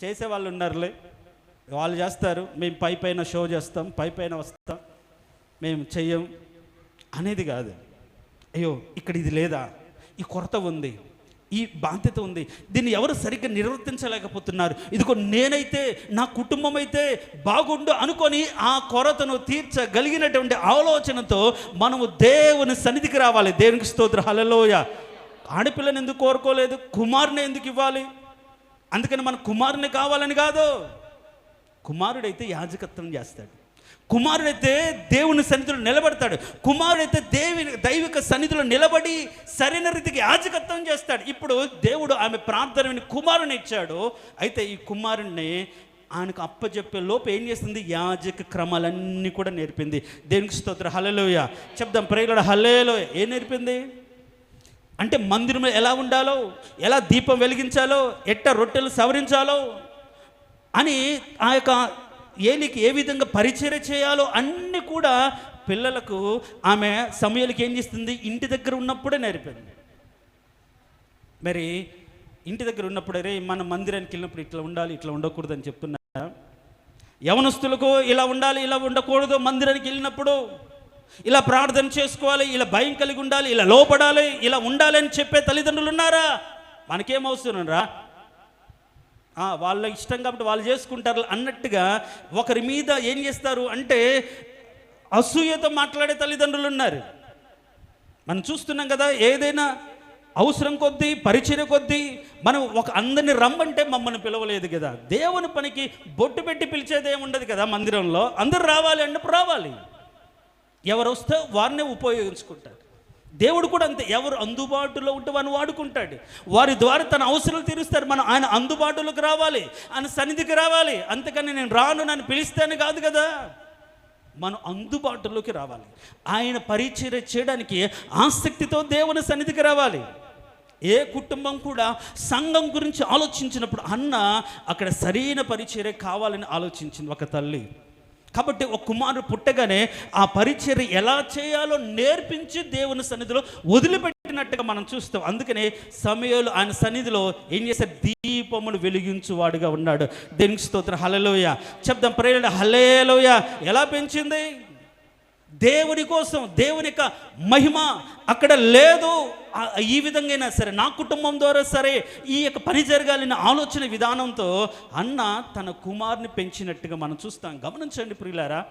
చేసేవాళ్ళు ఉన్నారులే, వాళ్ళు చేస్తారు, మేము పైన షో చేస్తాం, పైన వస్తాం, మేము చెయ్యం అనేది కాదు. అయ్యో ఇక్కడ ఇది లేదా, ఈ కొరత ఉంది, ఈ బాధ్యత ఉంది, దీన్ని ఎవరు సరిగ్గా నిర్వర్తించలేకపోతున్నారు, ఇదిగో నేనైతే నా కుటుంబం అయితే బాగుండు అనుకొని ఆ కొరతను తీర్చగలిగినటువంటి ఆలోచనతో మనము దేవుని సన్నిధికి రావాలి. దేవునికి స్తోత్రం. హల్లెలూయా. ఆడపిల్లని ఎందుకు కోరుకోలేదు? కుమారుని ఎందుకు ఇవ్వాలి? అందుకని మన కుమారుని కావాలని కాదు. కుమారుడైతే యాజకత్వం చేస్తాడు, కుమారుడైతే దేవుని సన్నిధిలో నిలబడతాడు, కుమారుడైతే దైవిక సన్నిధిలో నిలబడి సరైన రీతికి యాజకత్వం చేస్తాడు. ఇప్పుడు దేవుడు ఆమె ప్రార్థనని కుమారుని ఇచ్చాడు. అయితే ఈ కుమారుణ్ణి ఆయనకు అప్పచెప్పే లోపు ఏం చేస్తుంది? యాజక క్రమాలన్నీ కూడా నేర్పింది. దేవునికి స్తోత్రం. హల్లెలూయా చెప్దాం. ప్రేరణ హల్లెలూయా. ఏం నేర్పింది అంటే మందిరంలో ఎలా ఉండాలో, ఎలా దీపం వెలిగించాలో, ఎట్ట రొట్టెలు సవరించాలో అని, ఆ యొక్క ఏలికి ఏ విధంగా పరిచర్య చేయాలో అన్నీ కూడా పిల్లలకు ఆమె సమయాలకి ఏం చేస్తుంది? ఇంటి దగ్గర ఉన్నప్పుడే నేర్పింది. మరి ఇంటి దగ్గర ఉన్నప్పుడు రే మన మందిరానికి వెళ్ళినప్పుడు ఇట్లా ఉండాలి, ఇట్లా ఉండకూడదు అని చెప్తున్నా. యవనస్తులకు ఇలా ఉండాలి, ఇలా ఉండకూడదు, మందిరానికి వెళ్ళినప్పుడు ఇలా ప్రార్థన చేసుకోవాలి, ఇలా భయం కలిగి ఉండాలి, ఇలా లోపడాలి, ఇలా ఉండాలి అని చెప్పే తల్లిదండ్రులు ఉన్నారా? మనకేం అవసరం రా, వాళ్ళ ఇష్టం కాబట్టి వాళ్ళు చేసుకుంటారు అన్నట్టుగా ఒకరి మీద ఏం చేస్తారు అంటే అసూయతో మాట్లాడే తల్లిదండ్రులు ఉన్నారు. మనం చూస్తున్నాం కదా. ఏదైనా అవసరం కొద్దీ, పరిచర్య కొద్దీ మనం ఒక అందరిని రమ్మంటే మమ్మల్ని పిలవలేదు కదా. దేవుని పనికి బొట్టు పెట్టి పిలిచేది ఏముండదు కదా. మందిరంలో అందరు రావాలి అన్నప్పుడు రావాలి, ఎవరు వస్తే వారినే ఉపయోగించుకుంటారు. దేవుడు కూడా అంతే, ఎవరు అందుబాటులో ఉంటే వారిని వాడుకుంటాడు, వారి ద్వారా తన అవసరాలు తీరుస్తారు. మనం ఆయన అందుబాటులోకి రావాలి, ఆయన సన్నిధికి రావాలి. అంతేకాని నేను రాను, నన్ను పిలిస్తేనే కాదు కదా. మనం అందుబాటులోకి రావాలి, ఆయన పరిచర్య చేయడానికి ఆసక్తితో దేవుని సన్నిధికి రావాలి. ఏ కుటుంబం కూడా సంఘం గురించి ఆలోచించినప్పుడు అన్న అక్కడ సరైన పరిచర్య కావాలని ఆలోచించింది ఒక తల్లి. కాబట్టి ఒక కుమారుడు పుట్టగానే ఆ పరిచర్య ఎలా చేయాలో నేర్పించి దేవుని సన్నిధిలో వదిలిపెట్టినట్టుగా మనం చూస్తాం. అందుకనే సమూయేలు ఆయన సన్నిధిలో ఏం చేశారు? దీపమును వెలిగించువాడుగా ఉన్నాడు. దేవునికి స్తోత్రం. హల్లెలూయా చెప్దాం. ప్రేరణ హల్లెలూయా. ఎలా పెంచింది? దేవుని కోసం, దేవుని యొక్క మహిమ అక్కడ లేదు. ఈ విధంగా అయినా సరే నా కుటుంబం ద్వారా సరే ఈ యొక్క పని జరగాలన్న ఆలోచన విధానంతో అన్న తన కుమారుని పెంచినట్టుగా మనం చూస్తాం. గమనించండి ప్రియులారా,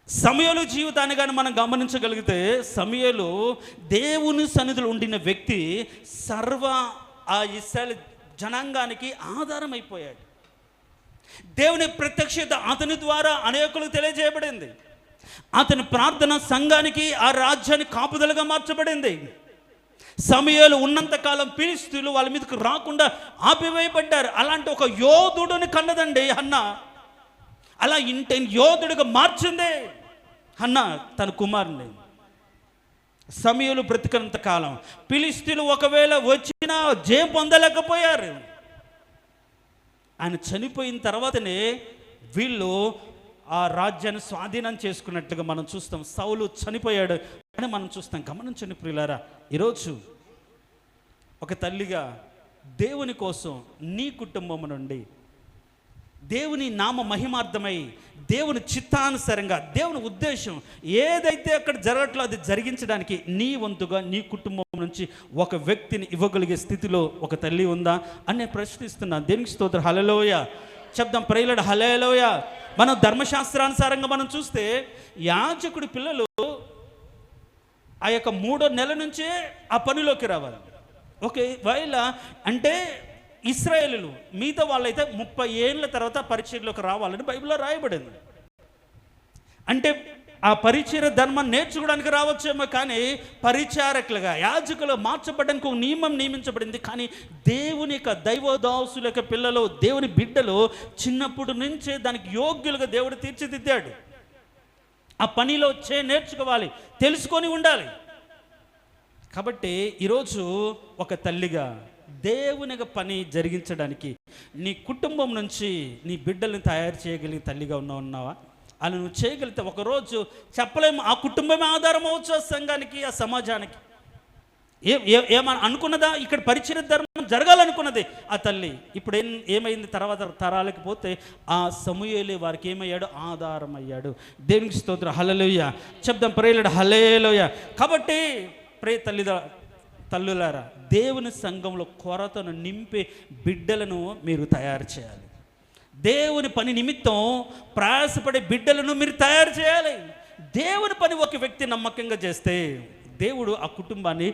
సమూయేలు జీవితాన్ని కానీ మనం గమనించగలిగితే, సమూయేలు దేవుని సన్నిధిలో ఉండిన వ్యక్తి సర్వ ఆ ఇశ్రాయేలు జనాంగానికి ఆధారం అయిపోయాడు. దేవుని ప్రత్యక్షత అతని ద్వారా అనేకులకు తెలియజేయబడింది. అతని ప్రార్థన సంఘానికి, ఆ రాజ్యానికి కాపుదలుగా మార్చబడింది. సమూయేలు ఉన్నంతకాలం ఫిలిష్తీయులు వాళ్ళ మీదకి రాకుండా ఆపివేయబడ్డారు. అలాంటి ఒక యోధుడిని కన్నదండి హన్న. అలా ఇంటి యోధుడిగా మార్చిందే హన్న తన కుమారుని. సమూయేలు బ్రతికినంత కాలం ఫిలిష్తీయులు ఒకవేళ వచ్చినా జయం పొందలేకపోయారు. ఆయన చనిపోయిన తర్వాతనే వీళ్ళు ఆ రాజ్యాన్ని స్వాధీనం చేసుకున్నట్టుగా మనం చూస్తాం. సౌలు చనిపోయాడు అని మనం చూస్తాం. గమనించండి ప్రియులారా, ఈరోజు ఒక తల్లిగా దేవుని కోసం నీ కుటుంబం నుండి దేవుని నామ మహిమార్థమై, దేవుని చిత్తానుసారంగా, దేవుని ఉద్దేశం ఏదైతే అక్కడ జరగట్లో అది జరిగించడానికి నీ వంతుగా నీ కుటుంబం నుంచి ఒక వ్యక్తిని ఇవ్వగలిగే స్థితిలో ఒక తల్లి ఉందా అని ప్రశ్నిస్తున్నాను. దేవునికి స్తోత్రం. హల్లెలూయా చెప్దాం. ప్రైలడ్ హల్లెలూయా. మనం ధర్మశాస్త్రానుసారంగా మనం చూస్తే యాజకుడి పిల్లలు ఆ యొక్క 3వ నెల నుంచే ఆ పనిలోకి రావాలి. ఒకవేళ అంటే ఇశ్రాయేలీలు మిగతా వాళ్ళైతే 30 ఏళ్ళ తర్వాత పరిచర్యలోకి రావాలని బైబిల్లో రాయబడింది. అంటే ఆ పరిచర్య ధర్మాన్ని నేర్చుకోవడానికి రావచ్చేమో, కానీ పరిచారకులుగా, యాజకులు మార్చబడడానికి ఒక నియమం నియమించబడింది. కానీ దేవుని యొక్క దైవదాసుల యొక్క పిల్లలు, దేవుని బిడ్డలు చిన్నప్పటి నుంచే దానికి యోగ్యులుగా దేవుడు తీర్చిదిద్దాడు. ఆ పనిలో నేర్చుకోవాలి, తెలుసుకొని ఉండాలి. కాబట్టి ఈరోజు ఒక తల్లిగా దేవుని పని జరిగించడానికి నీ కుటుంబం నుంచి నీ బిడ్డల్ని తయారు చేయగలిగే తల్లిగా ఉన్నావా? అలా నువ్వు చేయగలిగితే ఒకరోజు చెప్పలేము, ఆ కుటుంబమే ఆధారం అవచ్చు ఆ సంఘానికి, ఆ సమాజానికి. ఏమని అనుకున్నదా? ఇక్కడ పరిచర్య ధర్మం జరగాలనుకున్నది ఆ తల్లి. ఇప్పుడు ఏమైంది? తర్వాత తరాలకు పోతే ఆ సమూయేలు వారికి ఏమయ్యాడు? ఆధారం అయ్యాడు. దేవునికి స్తోత్రం. హల్లెలూయా చెప్దాం. ప్రేలుడు హల్లెలూయా. కాబట్టి తల్లులారా, దేవుని సంఘంలో కొరతను నింపే బిడ్డలను మీరు తయారు చేయాలి. దేవుని పని నిమిత్తం ప్రయాసపడే బిడ్డలను మీరు తయారు చేయాలి. దేవుని పని ఒక వ్యక్తి నమ్మకంగా చేస్తే దేవుడు ఆ కుటుంబాన్ని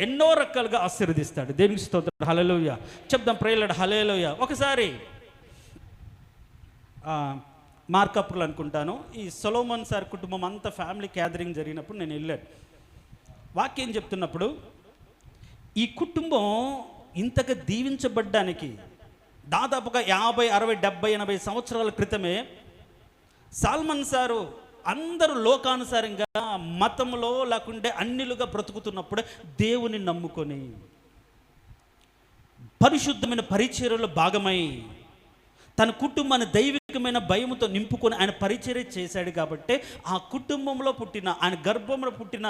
ఎన్నో రకాలుగా ఆశీర్వదిస్తాడు. దేవునికి స్తోత్రం. హల్లెలూయా చెప్దాం. ప్రేలుడు హల్లెలూయా. ఒకసారి మార్కప్లు అనుకుంటాను, ఈ సొలొమోన్ సార్ కుటుంబం అంతా ఫ్యామిలీ గ్యాదరింగ్ జరిగినప్పుడు నేను వెళ్ళాను. వాక్యం చెప్తున్నప్పుడు ఈ కుటుంబం ఇంతగా దీవించబడ్డానికి దాదాపుగా 50, 60, 70, 80 సంవత్సరాల క్రితమే సాల్మన్ సారు అందరూ లోకానుసారంగా మతంలో లేకుంటే అన్నిలుగా బ్రతుకుతున్నప్పుడు దేవుని నమ్ముకొని పరిశుద్ధమైన పరిచర్యలో భాగమై తన కుటుంబాన్ని దైవికమైన భయముతో నింపుకొని ఆయన పరిచర్య చేశాడు. కాబట్టి ఆ కుటుంబంలో పుట్టిన, ఆయన గర్భంలో పుట్టిన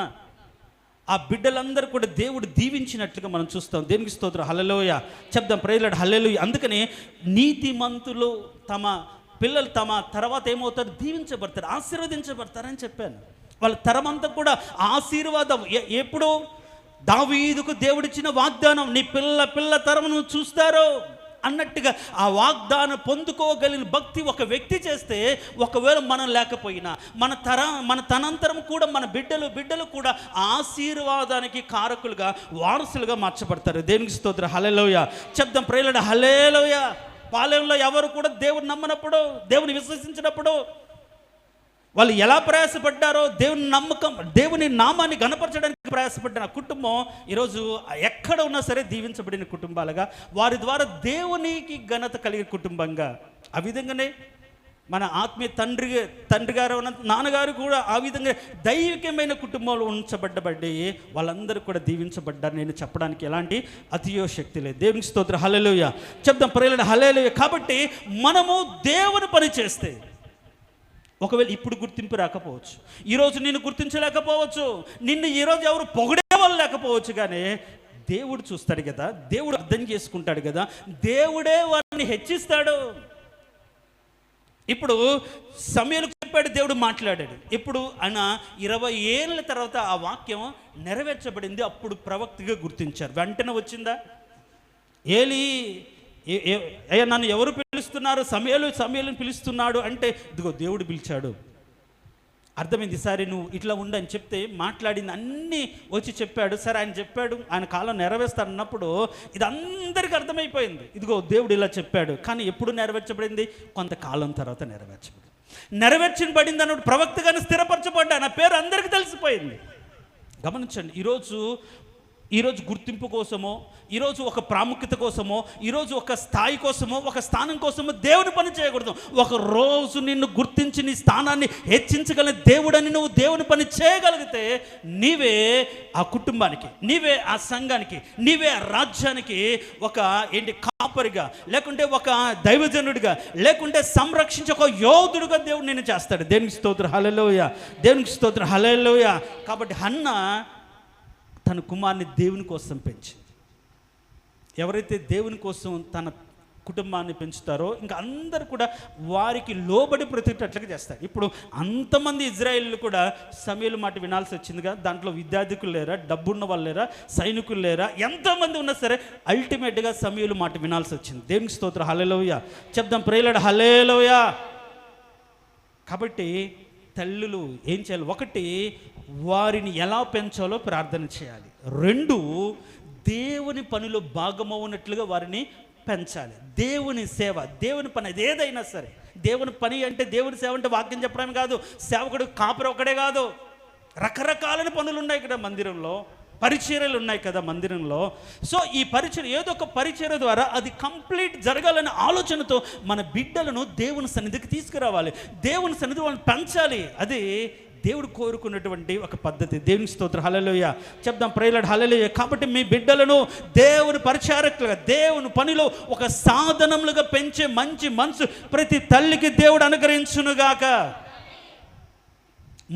ఆ బిడ్డలందరూ కూడా దేవుడు దీవించినట్లుగా మనం చూస్తాం. దేవునికి స్తోత్రం. హల్లెలూయా చెప్దాం. ప్రేలుడు హల్లెలూయా. అందుకనే నీతిమంతులు తమ పిల్లలు తమ తర్వాత ఏమవుతారు? దీవించబడతారు, ఆశీర్వదించబడతారని చెప్పాను. వాళ్ళ తరమంతా కూడా ఆశీర్వాదం. ఎప్పుడు? దావీదుకు దేవుడిచ్చిన వాగ్దానం, నీ పిల్ల తరమును చూస్తారో అన్నట్టుగా ఆ వాగ్దానం పొందుకోగలిగిన భక్తి ఒక వ్యక్తి చేస్తే, ఒకవేళ మనం లేకపోయినా మన తనంతరం కూడా మన బిడ్డలు కూడా ఆశీర్వాదానికి కారకులుగా, వారసులుగా మార్చబడతారు. దేవునికి స్తోత్రం. హల్లెలూయా చెప్దాం. ప్రేలుడు హల్లెలూయా. పాలెంలో ఎవరు కూడా దేవుని నమ్మనప్పుడు, దేవుని విశ్వసించినప్పుడు వాళ్ళు ఎలా ప్రయాసపడ్డారో, దేవుని నమ్మకం, దేవుని నామాన్ని గణపరచడానికి ప్రయాసపడిన కుటుంబం ఈరోజు ఎక్కడ ఉన్నా సరే దీవించబడిన కుటుంబాలుగా, వారి ద్వారా దేవునికి ఘనత కలిగిన కుటుంబంగా. ఆ విధంగానే మన ఆత్మీయ తండ్రి గారు నాన్నగారు కూడా ఆ విధంగా దైవికమైన కుటుంబంలో ఉంచబడ్డబడి వాళ్ళందరూ కూడా దీవించబడ్డారు. నేను చెప్పడానికి ఎలాంటి అతియోశక్తి లేదు. దేవునికి స్తోత్రం. హల్లెలూయా చెప్దాం. ప్రేలుడు హల్లెలూయా. కాబట్టి మనము దేవుని పని చేస్తే, ఒకవేళ ఇప్పుడు గుర్తింపు రాకపోవచ్చు, ఈరోజు నిన్ను గుర్తించలేకపోవచ్చు, నిన్ను ఈరోజు ఎవరు పొగిడే వాళ్ళు లేకపోవచ్చు, కానీ దేవుడు చూస్తాడు కదా, దేవుడు అర్థం చేసుకుంటాడు కదా, దేవుడే వారిని హెచ్చిస్తాడు. ఇప్పుడు సమూయేలుకు చెప్పాడు, దేవుడు మాట్లాడాడు. ఇప్పుడు ఆయన 20 ఏళ్ళ తర్వాత ఆ వాక్యం నెరవేర్చబడింది. అప్పుడు ప్రవక్తగా గుర్తించారు. వెంటనే వచ్చిందా? ఏలీ అయ్యా నన్ను ఎవరు పిలుస్తున్నారు? సమూయేలుని పిలుస్తున్నాడు అంటే ఇదిగో దేవుడు పిలిచాడు. అర్థమైంది. ఈసారి నువ్వు ఇట్లా ఉండని చెప్తే మాట్లాడింది అన్నీ వచ్చి చెప్పాడు. సరే ఆయన చెప్పాడు, ఆయన కాలం నెరవేరుస్తాడన్నప్పుడు ఇది అందరికీ అర్థమైపోయింది. ఇదిగో దేవుడు ఇలా చెప్పాడు. కానీ ఎప్పుడు నెరవేర్చబడింది? కొంతకాలం తర్వాత నెరవేర్చబడింది అన్నప్పుడు ప్రవక్తగానే స్థిరపరచబడ్డా. నా పేరు అందరికీ తెలిసిపోయింది. గమనించండి, ఈరోజు గుర్తింపు కోసమో, ఈరోజు ఒక ప్రాముఖ్యత కోసమో, ఈరోజు ఒక స్థాయి కోసమో, ఒక స్థానం కోసమో దేవుని పని చేయకూడదు. ఒక రోజు నిన్ను గుర్తించి నీ స్థానాన్ని హెచ్చించగల దేవుడని నువ్వు దేవుని పని చేయగలిగితే నీవే ఆ కుటుంబానికి, నీవే ఆ సంఘానికి, నీవే ఆ రాజ్యానికి ఒక కాపరిగా, లేకుంటే ఒక దైవజనుడిగా, లేకుంటే సంరక్షించే ఒక యోధుడుగా దేవుడు నిన్ను చేస్తాడు. దేవునికి స్తోత్రం, హల్లెలూయా. దేవునికి స్తోత్రం, హల్లెలూయా. కాబట్టి హన్నా తన కుమారుని దేవుని కోసం పెంచింది. ఎవరైతే దేవుని కోసం తన కుటుంబాన్ని పెంచుతారో ఇంకా అందరూ కూడా వారికి లోబడి బ్రతికేటట్లుగా చేస్తారు. ఇప్పుడు అంతమంది ఇజ్రాయేలీలు కూడా సమూయేలు మాట వినాల్సి వచ్చిందిగా. దాంట్లో విద్యార్థికులు లేరా, డబ్బున్న వాళ్ళు లేరా, సైనికులు లేరా, ఎంతమంది ఉన్నా సరే అల్టిమేట్గా సమూయేలు మాట వినాల్సి వచ్చింది. దేవునికి స్తోత్రం, హల్లెలూయా. చెప్దాం ప్రేయలాడు, హల్లెలూయా. కాబట్టి తల్లులు ఏం చేయాలి? ఒకటి, వారిని ఎలా పెంచాలో ప్రార్థన చేయాలి. 2, దేవుని పనిలో భాగమవునట్లుగా వారిని పెంచాలి. దేవుని సేవ, దేవుని పని అది ఏదైనా సరే. దేవుని పని అంటే, దేవుని సేవ అంటే వాక్యం చెప్పడమే కాదు, సేవకుడు కాపరి ఒకడే కాదు, రకరకాలైన పనులు ఉన్నాయి ఇక్కడ మందిరంలో, పరిచర్యలు ఉన్నాయి కదా మందిరంలో. సో ఈ పరిచర్య, ఏదో ఒక పరిచర్య ద్వారా అది కంప్లీట్ జరగాలనే ఆలోచనతో మన బిడ్డలను దేవుని సన్నిధికి తీసుకురావాలి, దేవుని సన్నిధి వాళ్ళని పెంచాలి. అది దేవుడు కోరుకున్నటువంటి ఒక పద్ధతి. దేవుని స్తోత్రం, హల్లెలూయా. చెప్దాం ప్రేయలాడు, హల్లెలూయా. కాబట్టి మీ బిడ్డలను దేవుని పరిచారకులుగా, దేవుని పనిలో ఒక సాధనములుగా పెంచే మంచి మనసు ప్రతి తల్లికి దేవుడు అనుగ్రహించునుగాక.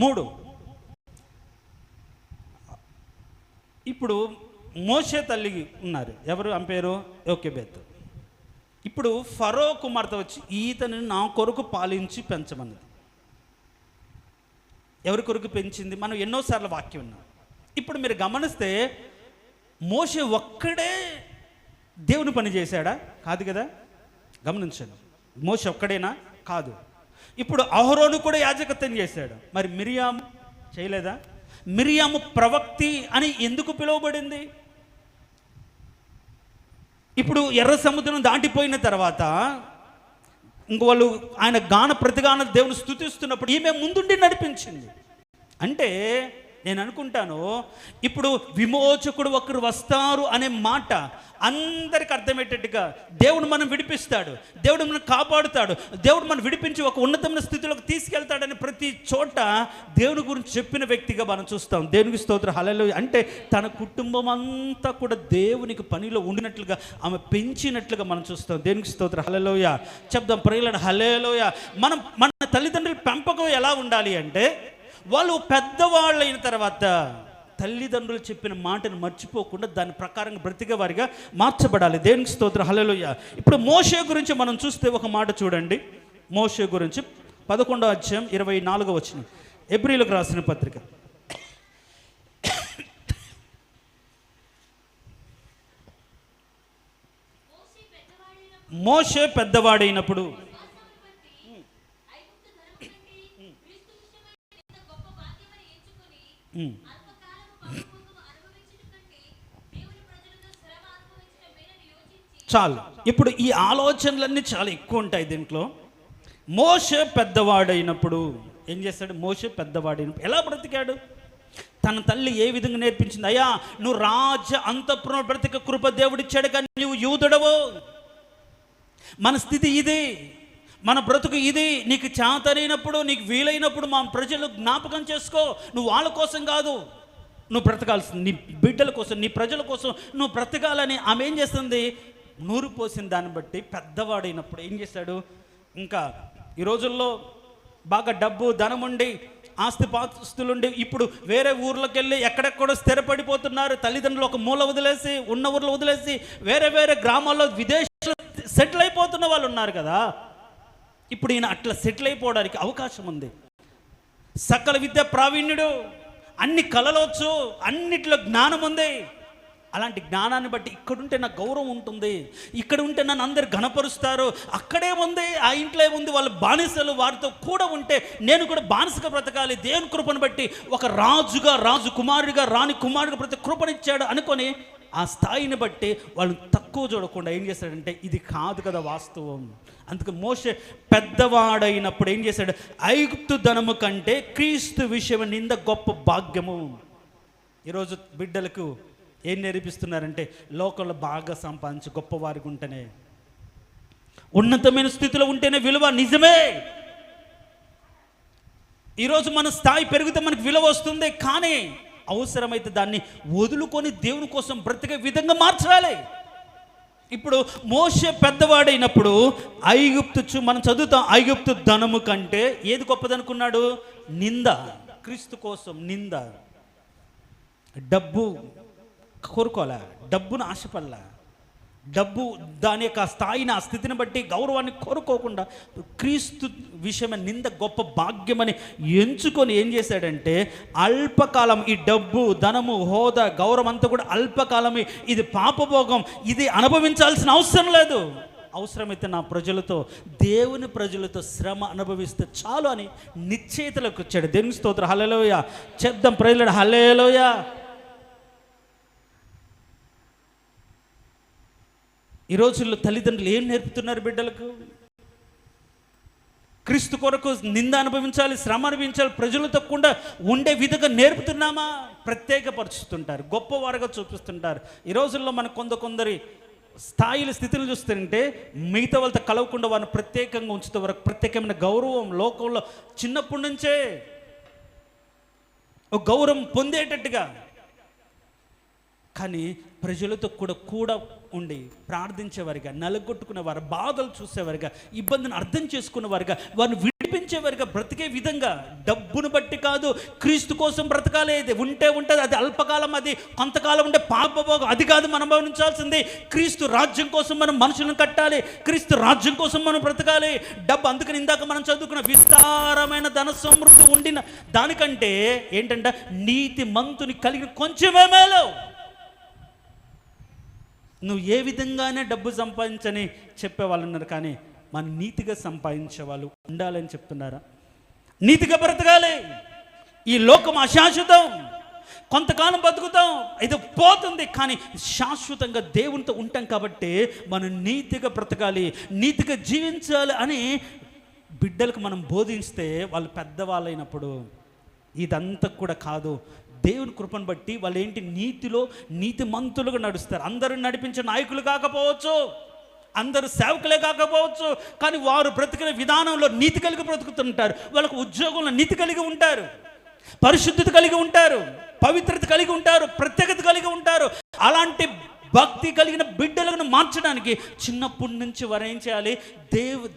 3, ఇప్పుడు మోషే తల్లి ఉన్నారు. ఎవరు? ఆమె పేరు యోకెబెత్. ఇప్పుడు ఫరో కుమార్తె వచ్చి ఈతని నా కొరకు పాలించి పెంచమన్నది. ఎవరి కొరకు పెంచింది? మనం ఎన్నోసార్లు వాక్యం విన్నాం. ఇప్పుడు మీరు గమనిస్తే మోషే ఒక్కడే దేవుని పని చేశాడా? కాదు కదా. గమనించండి, మోషే ఒక్కడేనా? కాదు. ఇప్పుడు అహరోను కూడా యాజకత్వం చేశాడు. మరి మిరియాము చేయలేదా? మిరియాము ప్రవక్తి అని ఎందుకు పిలువబడింది? ఇప్పుడు ఎర్ర సముద్రం దాటిపోయిన తర్వాత ఇంక వాళ్ళు ఆయన ప్రతిగాన దేవుని స్తుతిస్తున్నప్పుడు ఈమె ముందుండి నడిపించింది. అంటే నేను అనుకుంటాను, ఇప్పుడు విమోచకుడు ఒకరు వస్తారు అనే మాట అందరికి అర్థమయ్యేటట్టుగా దేవుడు మనం విడిపిస్తాడు, దేవుడు మనం కాపాడుతాడు, దేవుడు మనం విడిపించి ఒక ఉన్నతమైన స్థితిలోకి తీసుకెళ్తాడని ప్రతి చోట దేవుని గురించి చెప్పిన వ్యక్తిగా మనం చూస్తాం. దేవునికి స్తోత్రం, హల్లెలూయా. అంటే తన కుటుంబం అంతా కూడా దేవునికి పనిలో ఉండినట్లుగా, ఆమె పెంచినట్లుగా మనం చూస్తాం. దేవునికి స్తోత్రం, హల్లెలూయా. చెప్దాం ప్రేయలాడు, హల్లెలూయా. మన తల్లిదండ్రుల పెంపకం ఎలా ఉండాలి అంటే, వాళ్ళు పెద్దవాళ్ళు అయిన తర్వాత తల్లిదండ్రులు చెప్పిన మాటను మర్చిపోకుండా దాని ప్రకారంగా బ్రతికే వారిగా మార్చబడాలి. దేవునికి స్తోత్రం, హల్లెలూయా. ఇప్పుడు మోషే గురించి మనం చూస్తే ఒక మాట చూడండి. మోషే గురించి 11వ అధ్యాయం 24వ వచనం, ఎబ్రీయులకు రాసిన పత్రిక. మోషే పెద్దవాడైనప్పుడు చాలు. ఇప్పుడు ఈ ఆలోచనలన్నీ చాలా ఎక్కువ ఉంటాయి దీంట్లో. మోషే పెద్దవాడైనప్పుడు ఏం చేస్తాడు? మోషే పెద్దవాడైనప్పుడు ఎలా బ్రతికాడు? తన తల్లి ఏ విధంగా నేర్పించింది? అయ్యా నువ్వు రాజ అంతఃపురంలో బ్రతిక కృప దేవుడిచ్చాడు, కానీ నువ్వు యూదుడవు. మన స్థితి ఇది, మన బ్రతుకు ఇది. నీకు చేతనైనప్పుడు, నీకు వీలైనప్పుడు మా ప్రజలు జ్ఞాపకం చేసుకో. నువ్వు వాళ్ళ కోసం కాదు నువ్వు బ్రతకాల్సింది, నీ బిడ్డల కోసం, నీ ప్రజల కోసం నువ్వు బ్రతకాలని ఆమె ఏం చేస్తుంది? నూరు పోసిన దాన్ని బట్టి పెద్దవాడైనప్పుడు ఏం చేశాడు? ఇంకా ఈ రోజుల్లో బాగా డబ్బు ధనం ఉండి, ఆస్తిపాస్తులుండి ఇప్పుడు వేరే ఊర్లోకి వెళ్ళి ఎక్కడెక్కడో స్థిరపడిపోతున్నారు. తల్లిదండ్రులు ఒక మూల వదిలేసి, ఉన్న ఊర్లో వదిలేసి వేరే వేరే గ్రామాల్లో విదేశాల్లో సెటిల్ అయిపోతున్న వాళ్ళు ఉన్నారు కదా. ఇప్పుడు ఈయన అట్లా సెటిల్ అయిపోవడానికి అవకాశం ఉంది. సకల విద్య ప్రావీణ్యుడు, అన్ని కళలవచ్చు, అన్నిట్లో జ్ఞానం ఉంది. అలాంటి జ్ఞానాన్ని బట్టి ఇక్కడుంటే నాకు గౌరవం ఉంటుంది, ఇక్కడ ఉంటే నన్ను అందరు ఘనపరుస్తారు. అక్కడే ఉంది, ఆ ఇంట్లో ఏముంది, వాళ్ళు బానిసలు, వారితో కూడా ఉంటే నేను కూడా బానిసగా బ్రతకాలి. దేవుని కృపను బట్టి ఒక రాజుగా, రాజు కుమారుడిగా, రాణి కుమారుడిగా ప్రతి కృపనిచ్చాడు అనుకొని ఆ స్థాయిని బట్టి వాళ్ళు తక్కువ చూడకుండా ఏం చేశాడంటే ఇది కాదు కదా వాస్తవం. అందుకే మోషే పెద్దవాడైనప్పుడు ఏం చేశాడు, ఐగుప్తు ధనము కంటే క్రీస్తు విషయం నింద గొప్ప భాగ్యము. ఈరోజు బిడ్డలకు ఏం నేర్పిస్తున్నారంటే లోకంలో బాగా సంపాదించి గొప్పవారికి ఉంటేనే, ఉన్నతమైన స్థితిలో ఉంటేనే విలువ. నిజమే, ఈరోజు మన స్థాయి పెరిగితే మనకు విలువ వస్తుంది, కానీ అవసరమైతే దాన్ని వదులుకొని దేవుని కోసం బ్రతికే విధంగా మార్చాలి. ఇప్పుడు మోషే పెద్దవాడైనప్పుడు మనం చదువుతాం, ఐగుప్తు ధనము కంటే ఏది గొప్పదనుకున్నాడు? నింద. క్రీస్తు కోసం నింద. డబ్బు కోరుకోలే, డబ్బును ఆశపడలే, డబ్బు దాని యొక్క స్థాయిని, ఆ స్థితిని బట్టి గౌరవాన్ని కోరుకోకుండా క్రీస్తు విషయమైన నింద గొప్ప భాగ్యమని ఎంచుకొని ఏం చేశాడంటే అల్పకాలం, ఈ డబ్బు, ధనము, హోదా, గౌరవం అంతా కూడా అల్పకాలమే, ఇది పాపభోగం, ఇది అనుభవించాల్సిన అవసరం లేదు. అవసరమైతే నా ప్రజలతో, దేవుని ప్రజలతో శ్రమ అనుభవిస్తే చాలు అని నిశ్చయితలకు వచ్చాడు. దేవుని స్తోత్రం, హల్లెలూయా. చెప్దాం ప్రజలు హల్లెలూయా. ఈ రోజుల్లో తల్లిదండ్రులు ఏం నేర్పుతున్నారు బిడ్డలకు? క్రీస్తు కొరకు నింద అనుభవించాలి, శ్రమ అనుభవించాలి, ప్రజలతో కూడా ఉండే విధంగా నేర్పుతున్నామా? ప్రత్యేకపరుచుతుంటారు, గొప్పవారుగా చూపిస్తుంటారు. ఈ రోజుల్లో మన కొందరి స్థాయిల స్థితిని చూస్తుంటే మిగతా వాళ్ళతో కలవకుండా వారిని ప్రత్యేకంగా ఉంచుతూ వరకు ప్రత్యేకమైన గౌరవం లోకంలో చిన్నప్పటి నుంచే ఒక గౌరవం పొందేటట్టుగా. కానీ ప్రజలతో కూడా ఉండి ప్రార్థించేవారిగా, నలగొట్టుకునేవారు, బాధలు చూసేవారిగా, ఇబ్బందిని అర్థం చేసుకునేవారిగా, వారిని విడిపించేవారిగా బ్రతికే విధంగా. డబ్బును బట్టి కాదు, క్రీస్తు కోసం బ్రతకాలి. ఉంటే ఉంటుంది, అది అల్పకాలం, అది కొంతకాలం ఉండే పాపభోగం, అది కాదు మనం భావించాల్సింది. క్రీస్తు రాజ్యం కోసం మనం మనుషులను కట్టాలి, క్రీస్తు రాజ్యం కోసం మనం బ్రతకాలి. డబ్బు, అందుకని ఇందాక మనం చదువుకున్న విస్తారమైన ధన సమృద్ధి ఉండిన దానికంటే ఏంటంటే నీతి మంతుని కలిగిన కొంచెమే మేలు. నువ్వు ఏ విధంగానే డబ్బు సంపాదించని చెప్పేవాళ్ళు ఉన్నారు, కానీ మన నీతిగా సంపాదించే వాళ్ళు ఉండాలని చెప్తున్నారా? నీతిగా బ్రతకాలి. ఈ లోకం అశాశ్వతం, కొంతకాలం బతుకుతాం, ఇది పోతుంది, కానీ శాశ్వతంగా దేవునితో ఉంటాం. కాబట్టి మనం నీతిగా బ్రతకాలి, నీతిగా జీవించాలి అని బిడ్డలకు మనం బోధిస్తే వాళ్ళు పెద్దవాళ్ళైనప్పుడు ఇదంతా కూడా కాదు, దేవుని కృపను బట్టి వాళ్ళు ఏంటి, నీతిలో నీతిమంతులుగా నడుస్తారు. అందరూ నడిపించే నాయకులు కాకపోవచ్చు, అందరూ సేవకులే కాకపోవచ్చు, కానీ వారు బ్రతికిన విధానంలో నీతి కలిగి బ్రతుకుతుంటారు. వాళ్ళకు ఉద్యోగంలో నీతి కలిగి ఉంటారు, పరిశుద్ధత కలిగి ఉంటారు, పవిత్రత కలిగి ఉంటారు, ప్రత్యేకత కలిగి ఉంటారు. అలాంటి భక్తి కలిగిన బిడ్డలను మార్చడానికి చిన్నప్పటి నుంచి వారు ఏం చేయాలి?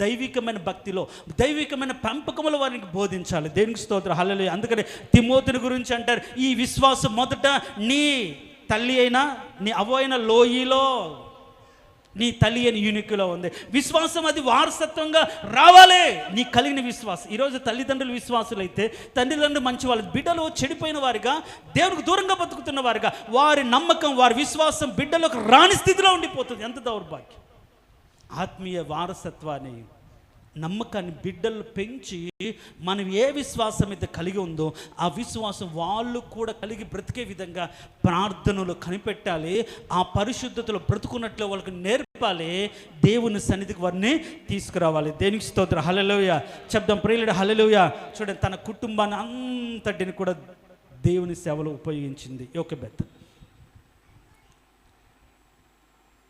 దైవికమైన భక్తిలో, దైవికమైన పెంపకములో వారికి బోధించాలి. దేవునికి స్తోత్రం, హల్లెలూయా. అందుకని తిమోతిని గురించి అంటారు, ఈ విశ్వాసం మొదట నీ తల్లి అయినా నీ అవ్వ అయిన లోయలో, నీ తల్లి అని యూనిక్లో ఉంది. విశ్వాసం అది వారసత్వంగా రావాలి, నీ కలిగిన విశ్వాసం. ఈరోజు తల్లిదండ్రులు విశ్వాసులు అయితే, తల్లిదండ్రులు మంచి వాళ్ళు, బిడ్డలు చెడిపోయిన వారిగా, దేవునికి దూరంగా బతుకుతున్న వారిగా, వారి నమ్మకం, వారి విశ్వాసం బిడ్డలకు రాని స్థితిలో ఉండిపోతుంది. ఎంత దౌర్భాగ్యం! ఆత్మీయ వారసత్వాన్ని, నమ్మకాన్ని బిడ్డలు పెంచి మనం ఏ విశ్వాసం అయితే కలిగి ఉందో ఆ విశ్వాసం వాళ్ళు కూడా కలిగి బ్రతికే విధంగా ప్రార్థనలు కనిపెట్టాలి, ఆ పరిశుద్ధతలో బ్రతుకున్నట్లు వాళ్ళకి నేర్పాలి, దేవుని సన్నిధికి వారిని తీసుకురావాలి. దేనికి స్తోత్రం, హల్లెలూయా. చెప్దాం ప్రియులారా, హల్లెలూయా. చూడండి, తన కుటుంబాన్ని అంతటిని కూడా దేవుని సేవలో ఉపయోగించింది యోకెబెత్.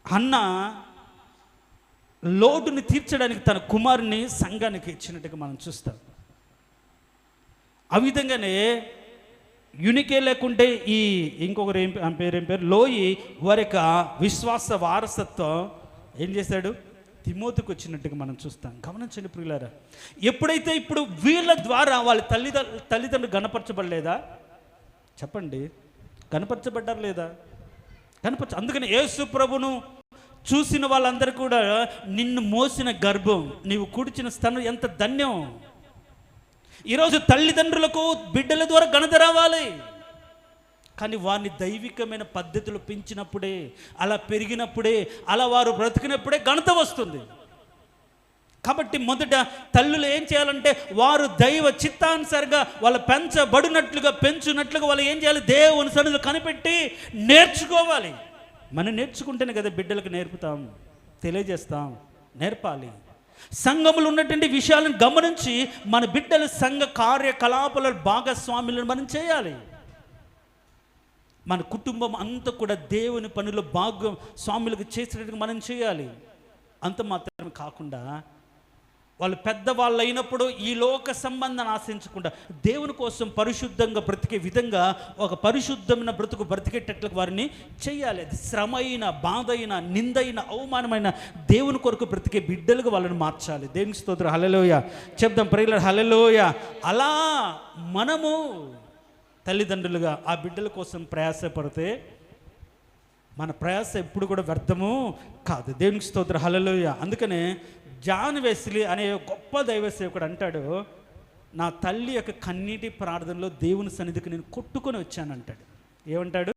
హన్నా లోటుని తీర్చడానికి తన కుమారుని సంఘానికి ఇచ్చినట్టుగా మనం చూస్తాం. ఆ విధంగానే యూనికే లేకుంటే ఈ ఇంకొకరు ఏం పేరు లోయి వారి యొక్క విశ్వాస వారసత్వం ఏం చేశాడు? తిమోతికి వచ్చినట్టుగా మనం చూస్తాం. గమనించండి ప్రియులారా, ఎప్పుడైతే ఇప్పుడు వీళ్ళ ద్వారా వాళ్ళ తల్లిదండ్రులు గణపరచబడలేదా? చెప్పండి, గణపరచబడ్డారు లేదా? అందుకని యేసు ప్రభును చూసిన వాళ్ళందరూ కూడా నిన్ను మోసిన గర్భం, నీవు కూర్చిన స్థనం ఎంత ధన్యం. ఈరోజు తల్లిదండ్రులకు బిడ్డల ద్వారా ఘనత రావాలి, కానీ వారిని దైవికమైన పద్ధతులు పెంచినప్పుడే, అలా పెరిగినప్పుడే, అలా వారు బ్రతికినప్పుడే ఘనత వస్తుంది. కాబట్టి మొదట తల్లులు ఏం చేయాలంటే వారు దైవ చిత్తానుసారంగా వాళ్ళు పెంచునట్లుగా వాళ్ళు ఏం చేయాలి? దేవుని సన్నిధిలో కనిపెట్టి నేర్చుకోవాలి. మనం నేర్చుకుంటేనే కదా బిడ్డలకు నేర్పుతాం, తెలియజేస్తాం, నేర్పాలి. సంఘములు ఉన్నటువంటి విషయాలను గమనించి మన బిడ్డల సంఘ కార్యకలాపాల భాగస్వాములను మనం చేయాలి. మన కుటుంబం అంతా కూడా దేవుని పనిలో భాగస్వాములకు చేసేటట్టుగా మనం చేయాలి. అంత మాత్రమే కాకుండా వాళ్ళు పెద్దవాళ్ళు అయినప్పుడు ఈ లోక సంబంధాన్ని ఆశించకుండా దేవుని కోసం పరిశుద్ధంగా బ్రతికే విధంగా ఒక పరిశుద్ధమైన బ్రతుకు బ్రతికేటట్లకు వారిని చేయాలి. అది శ్రమ అయిన, బాధ అయిన, నిందైన, అవమానమైన దేవుని కొరకు బ్రతికే బిడ్డలుగా వాళ్ళని మార్చాలి. దేవునికి స్తోత్రం. హల్లెలూయా చెప్దాం ప్రియులారా, హల్లెలూయా. అలా మనము తల్లిదండ్రులుగా ఆ బిడ్డల కోసం ప్రయాసపడితే మన ప్రయాస ఎప్పుడు కూడా వ్యర్థము కాదు. దేవునికి స్తోత్రం. హల్లెలూయా. అందుకనే జాన్ వెస్లీ అనే గొప్ప దైవ సేవకుడు అంటాడు, నా తల్లి యొక్క కన్నీటి ప్రార్థనలో దేవుని సన్నిధికి నేను కొట్టుకొని వచ్చానంటాడు. ఏమంటాడు?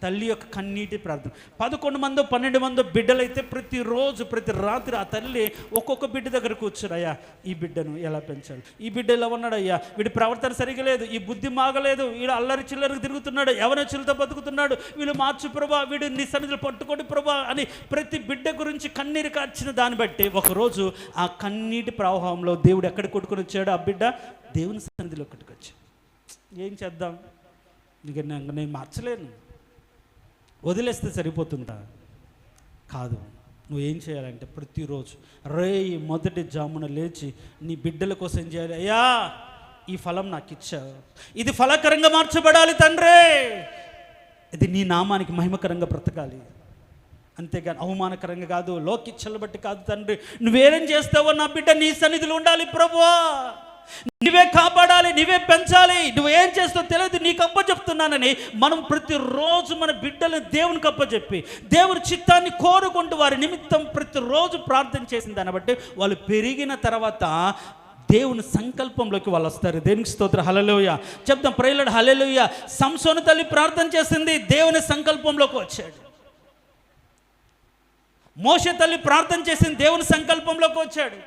తల్లి యొక్క కన్నీటి ప్రార్థన. 11 మందో 12 మందో బిడ్డలైతే ప్రతిరోజు ప్రతి రాత్రి ఆ తల్లి ఒక్కొక్క బిడ్డ దగ్గర కూర్చొని, అయ్యా ఈ బిడ్డను ఎలా పెంచాలి, ఈ బిడ్డ ఎలా ఉన్నాడు, అయ్యా వీడి ప్రవర్తన సరిగా లేదు, ఈ బుద్ధి మాగలేదు, వీడు అల్లరి చిల్లరికి తిరుగుతున్నాడు, యవనస్తులతో బతుకుతున్నాడు, వీళ్ళు మార్చు ప్రభా, వీడు నీ సన్నిధిలో పట్టుకోండి ప్రభా అని ప్రతి బిడ్డ గురించి కన్నీరు కార్చిన దాన్ని బట్టి ఒకరోజు ఆ కన్నీటి ప్రవాహంలో దేవుడు ఎక్కడ కొట్టుకొని వచ్చాడు? ఆ బిడ్డ దేవుని సన్నిధిలో కొట్టుకొచ్చాడు. ఏం చేద్దాం? ఇక నేను మార్చలేను, వదిలేస్తే సరిపోతుందా? కాదు. నువ్వు ఏం చేయాలంటే ప్రతిరోజు మొదటి జామున లేచి నీ బిడ్డల కోసం ఏం చేయాలి? అయ్యా ఈ ఫలం నాకు ఇచ్చావు, ఇది ఫలకరంగా మార్చబడాలి తండ్రి, ఇది నీ నామానికి మహిమకరంగా బ్రతకాలి, అంతేగాని అవమానకరంగా కాదు, లోకిచ్చలు బట్టి కాదు తండ్రి. నువ్వేం చేస్తావో నా బిడ్డ నీ సన్నిధిలో ఉండాలి ప్రభువా, నువ్వే కాపాడాలి, నువ్వే పెంచాలి, నువ్వేం చేస్తావు తెలియదు, నీకు అప్పచెప్తున్నానని మనం ప్రతిరోజు మన బిడ్డలను దేవునికి అప్పచెప్పి దేవుని చిత్తాన్ని కోరుకుంటూ వారి నిమిత్తం ప్రతిరోజు ప్రార్థన చేసిన దాన్ని బట్టి వాళ్ళు పెరిగిన తర్వాత దేవుని సంకల్పంలోకి వాళ్ళు వస్తారు. దేవునికి స్తోత్రం. హల్లెలూయా చెప్తాం ప్రియులారా, హల్లెలూయా. సంసోను తల్లి ప్రార్థన చేసింది, దేవుని సంకల్పంలోకి వచ్చాడు. మోషే తల్లి ప్రార్థన చేసింది, దేవుని సంకల్పంలోకి వచ్చాడు.